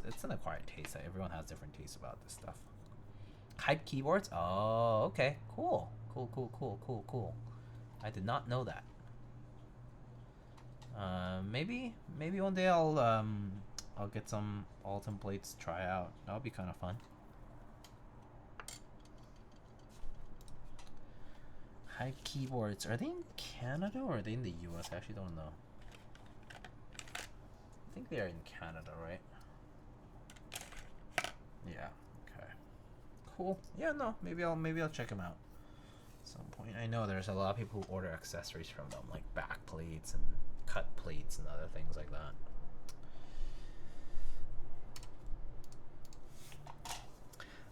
Speaker 1: it's an acquired taste. Everyone has different tastes about this stuff. Hype keyboards? Oh, okay, cool. I did not know that. Maybe one day I'll get some Altum plates to try out. That would be kind of fun. Hype keyboards, are they in Canada or are they in the US? I actually don't know. I think they are in Canada, right? Yeah. Okay. Cool. Yeah. No. Maybe I'll check them out at some point. I know there's a lot of people who order accessories from them, like back plates and cut plates and other things like that.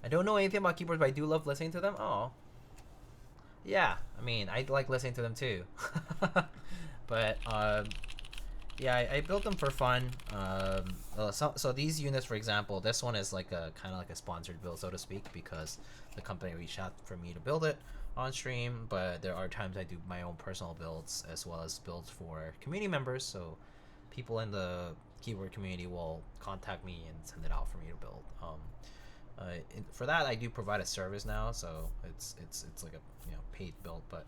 Speaker 1: I don't know anything about keyboards, but I do love listening to them. Oh. Yeah, I mean, I like listening to them too. But yeah, I built them for fun. So these units, for example, this one is like a kind of like a sponsored build, so to speak, because the company reached out for me to build it on stream. But there are times I do my own personal builds as well as builds for community members. So people in the keyboard community will contact me and send it out for me to build. For that, I do provide a service now, so it's like a paid build, but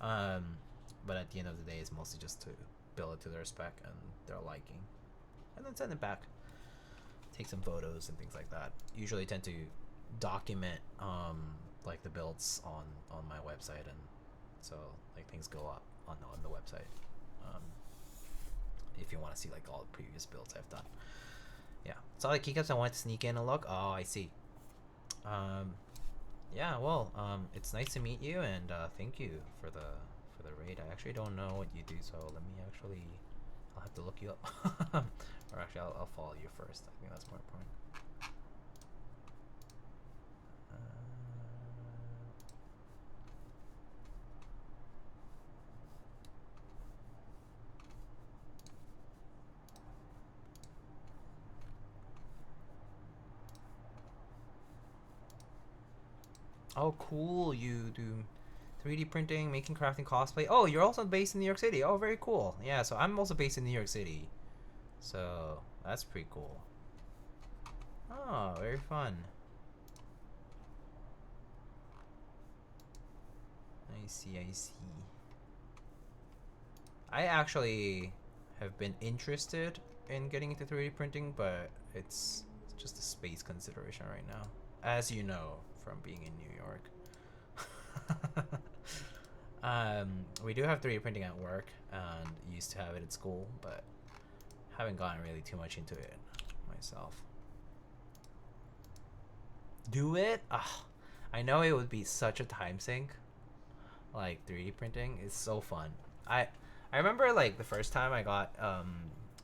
Speaker 1: at the end of the day, it's mostly just to build it to their spec and their liking, and then send it back. Take some photos and things like that. Usually tend to document like the builds on my website, and so like things go up on the website. If you want to see like all the previous builds I've done. Yeah, so like keycaps I wanted to sneak in and look. Oh, I see. Yeah, well, it's nice to meet you, and thank you for the raid. I actually don't know what you do, so let me actually, I'll have to look you up. Or actually, I'll follow you first. I think that's more important. Oh, cool. You do 3D printing, making, crafting, cosplay. Oh, you're also based in New York City. Oh, very cool. Yeah, so I'm also based in New York City. So, that's pretty cool. Oh, very fun. I see. I actually have been interested in getting into 3D printing, but it's just a space consideration right now, as you know from being in New York. We do have 3D printing at work and used to have it at school, but haven't gotten really too much into it myself. Do it? I know it would be such a time sink. Like 3D printing is so fun. I remember like the first time I got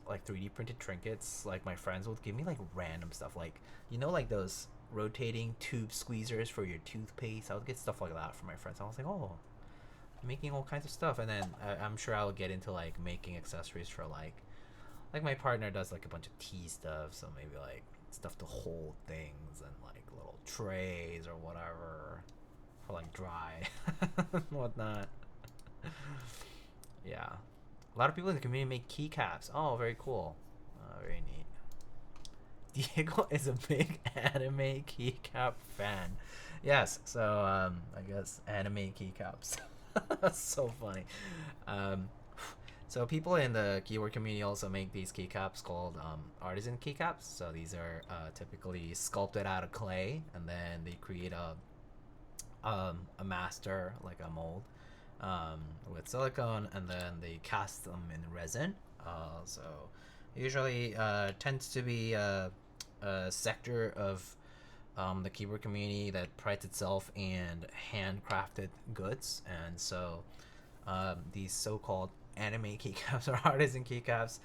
Speaker 1: like 3D printed trinkets, like my friends would give me like random stuff, like, you know, like those rotating tube squeezers for your toothpaste. I would get stuff like that from my friends. I was like, oh, making all kinds of stuff. And then I'm sure I'll get into like making accessories for like my partner does like a bunch of tea stuff, so maybe like stuff to hold things and like little trays or whatever for like dry and whatnot. Yeah, a lot of people in the community make keycaps. Oh, very cool. Very neat. Diego is a big anime keycap fan. Yes, so I guess anime keycaps. That's so funny. So people in the keyboard community also make these keycaps called artisan keycaps. So these are typically sculpted out of clay, and then they create a master, like a mold, with silicone, and then they cast them in resin. So usually tends to be a sector of the keyboard community that prides itself in handcrafted goods, and so these so-called anime keycaps or artisan keycaps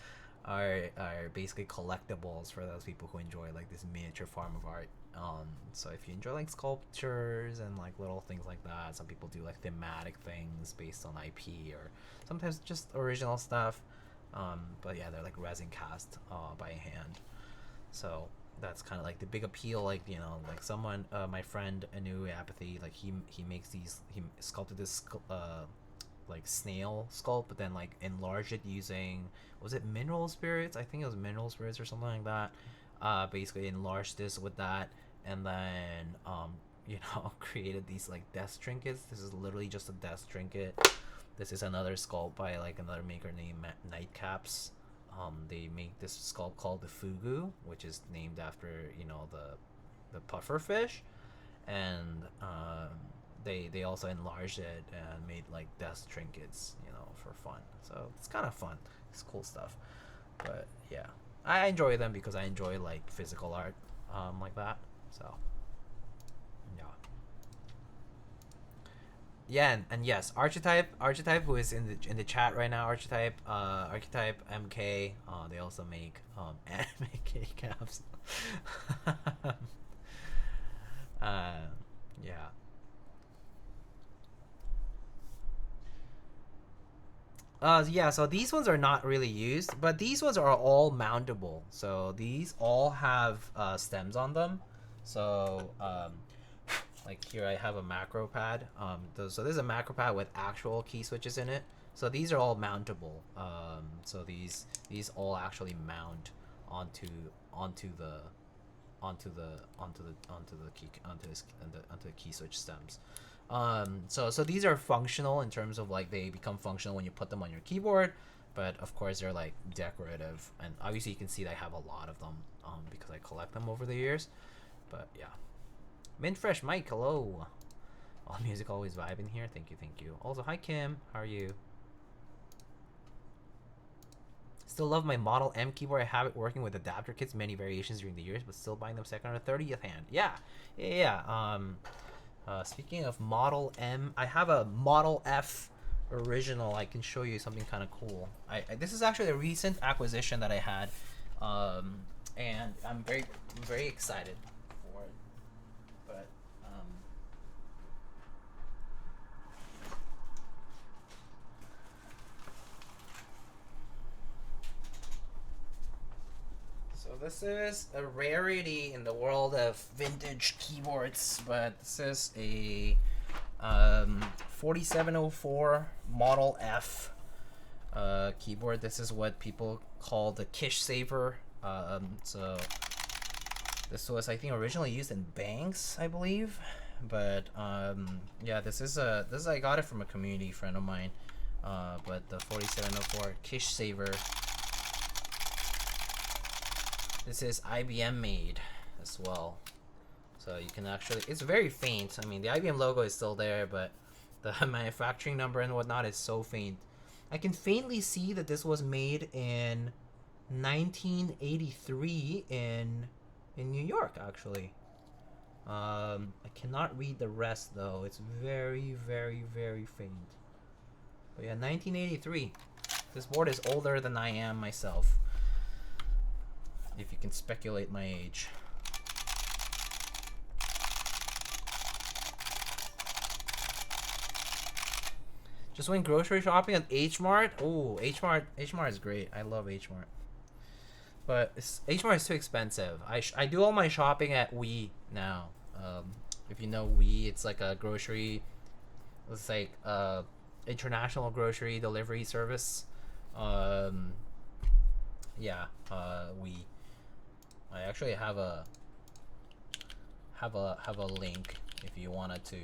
Speaker 1: are basically collectibles for those people who enjoy like this miniature form of art. So if you enjoy like sculptures and like little things like that, some people do like thematic things based on IP, or sometimes just original stuff. But yeah, they're like resin cast by hand. So that's kind of like the big appeal. Like, you know, like someone, my friend Anu Apathy, like he makes these, he sculpted this like snail sculpt, but then like enlarged it using, was it mineral spirits? I think it was mineral spirits or something like that. Basically enlarged this with that, and then you know, created these like desk trinkets. This is literally just a desk trinket. This is another sculpt by like another maker named Nightcaps. They make this sculpt called the Fugu, which is named after, you know, the puffer fish, and they also enlarged it and made like desk trinkets, you know, for fun. So it's kind of fun. It's cool stuff. But yeah, I enjoy them because I enjoy like physical art, like that. So yeah, and yes, Archetype, who is in the chat right now, Archetype MK, they also make anime keycaps. Yeah. Yeah, so these ones are not really used, but these ones are all mountable. So these all have stems on them. So like here I have a macro pad. So this is a macro pad with actual key switches in it. So these are all mountable. So these all actually mount onto the key switch stems. So these are functional in terms of like they become functional when you put them on your keyboard, but of course they're like decorative, and obviously you can see that I have a lot of them because I collect them over the years. But yeah, Mint Fresh Mike, hello. All music always vibing here. Thank you. Also, hi Kim, how are you? Still love my Model M keyboard. I have it working with adapter kits, many variations during the years, but still buying them second or 30th hand. Yeah. Speaking of Model M, I have a Model F original. I can show you something kind of cool. This is actually a recent acquisition that I had, and I'm very excited for it. But so this is a rarity in the world of vintage keyboards, but this is a 4704 Model F keyboard. This is what people call the Kish Saver. So this was, I think, originally used in banks, I believe. But yeah, this I got it from a community friend of mine. But the 4704 Kish Saver This is IBM made as well. So you can actually, it's very faint. I mean, the IBM logo is still there, but the manufacturing number and whatnot is so faint. I can faintly see that this was made in 1983 in New York, actually. I cannot read the rest though. It's very, very, very faint. But yeah, 1983. This board is older than I am myself, if you can speculate my age. Just went grocery shopping at H Mart. Oh, H Mart is great. I love H Mart. But H Mart is too expensive. I do all my shopping at We now. If you know We, it's like a grocery. It's like international grocery delivery service. Yeah. We. I actually have a link if you wanted to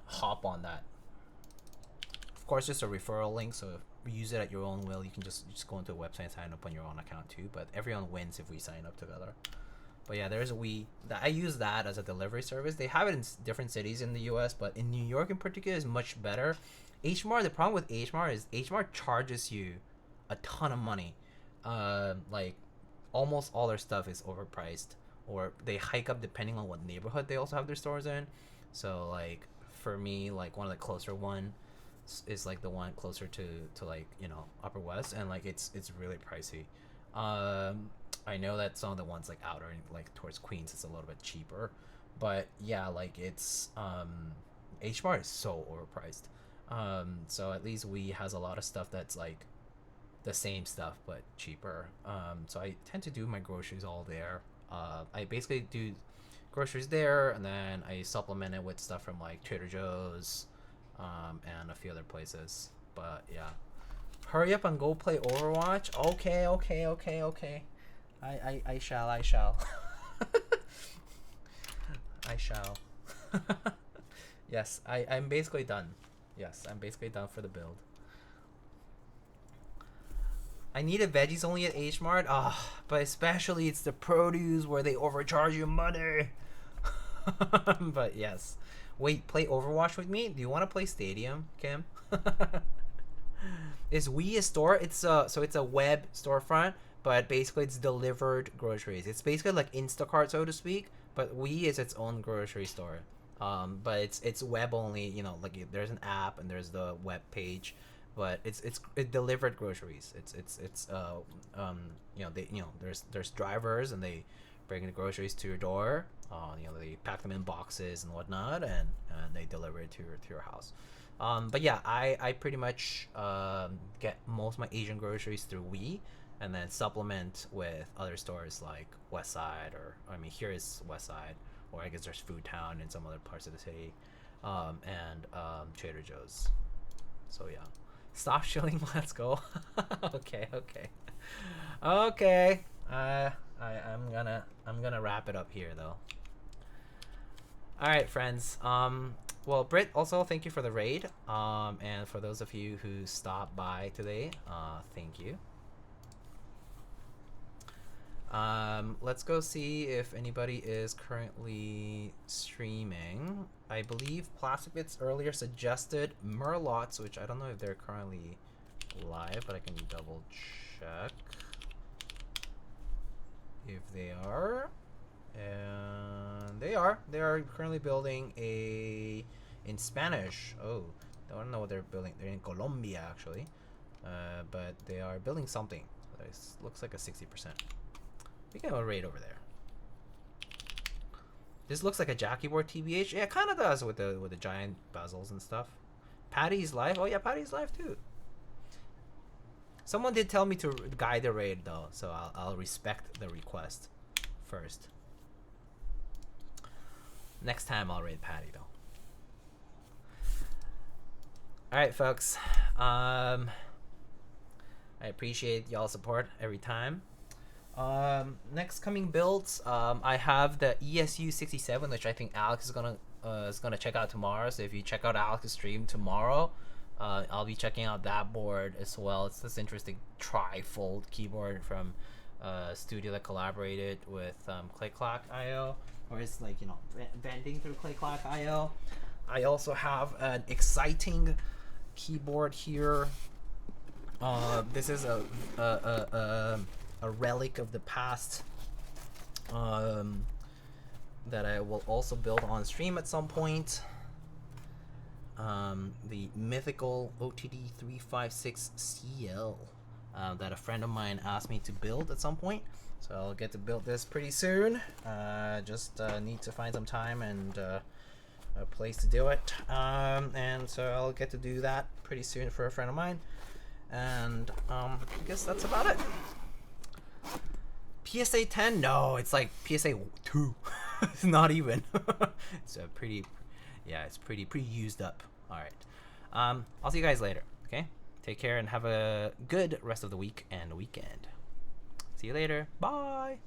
Speaker 1: hop on that. Of course, just a referral link, so if you use it at your own will, you can just go into a website and sign up on your own account too, but everyone wins if we sign up together. But yeah, there's I use that as a delivery service. They have it in different cities in the US, but in New York in particular is much better. H Mart, the problem with H Mart is H Mart charges you a ton of money. Like almost all their stuff is overpriced, or they hike up depending on what neighborhood they also have their stores in. So like for me, like one of the closer one is like the one closer to like, you know, Upper West, and like it's really pricey. I know that some of the ones like outer like towards Queens it's a little bit cheaper, but yeah, like it's H Mart is so overpriced. So at least We has a lot of stuff that's like the same stuff but cheaper. So I tend to do my groceries all there. I basically do groceries there, and then I supplement it with stuff from like Trader Joe's, and a few other places. But yeah, hurry up and go play Overwatch. Okay. I shall. I shall. Yes, I'm basically done. Yes, I'm basically done for the build. I needed veggies only at H Mart. But especially it's the produce where they overcharge you money. But yes. Wait, play Overwatch with me? Do you want to play Stadium, Kim? Is We a store? It's so it's a web storefront, but basically it's delivered groceries. It's basically like Instacart, so to speak, but We is its own grocery store. But it's web only. You know, like there's an app and there's the web page, but it's delivered groceries. It's you know, there's drivers and they bring the groceries to your door. You know, they pack them in boxes and whatnot, and they deliver it to your house. But yeah, I pretty much get most of my Asian groceries through We, and then supplement with other stores like Westside, or I mean here is Westside, or I guess there's Food Town in some other parts of the city, and Trader Joe's. So yeah, stop shilling. Let's go. Okay. I'm gonna wrap it up here though. All right, friends. Well, Britt, also thank you for the raid. And for those of you who stopped by today, thank you. Let's go see if anybody is currently streaming. I believe Plastic Bits earlier suggested Merlots, which I don't know if they're currently live, but I can double check if they are. And they are currently building in Spanish. Oh, I don't know what they're building. They're in Colombia actually, but they are building something. It looks like a 60%. We can go raid over there. This looks like a Jackie board, TBH. Yeah, it kind of does with the giant bezels and stuff. Patty's live. Oh yeah, Patty's live too. Someone did tell me to guide the raid though, so I'll respect the request first. Next time I'll raid Patty though. Alright folks. I appreciate y'all's support every time. Next coming builds, I have the ESU 67, which I think Alex is gonna check out tomorrow. So if you check out Alex's stream tomorrow, I'll be checking out that board as well. It's this interesting tri-fold keyboard from studio that collaborated with Clay Clock IO, or it's like, you know, vending through Clay Clock IO. I also have an exciting keyboard here. This is a relic of the past that I will also build on stream at some point. The mythical OTD 356 CL that a friend of mine asked me to build at some point. So I'll get to build this pretty soon. Just need to find some time and a place to do it. And so I'll get to do that pretty soon for a friend of mine. And I guess that's about it. PSA 10? No, it's like PSA 2. It's not even. It's a pretty, yeah, it's pretty used up. All right. I'll see you guys later. Okay. Take care and have a good rest of the week and weekend. See you later. Bye.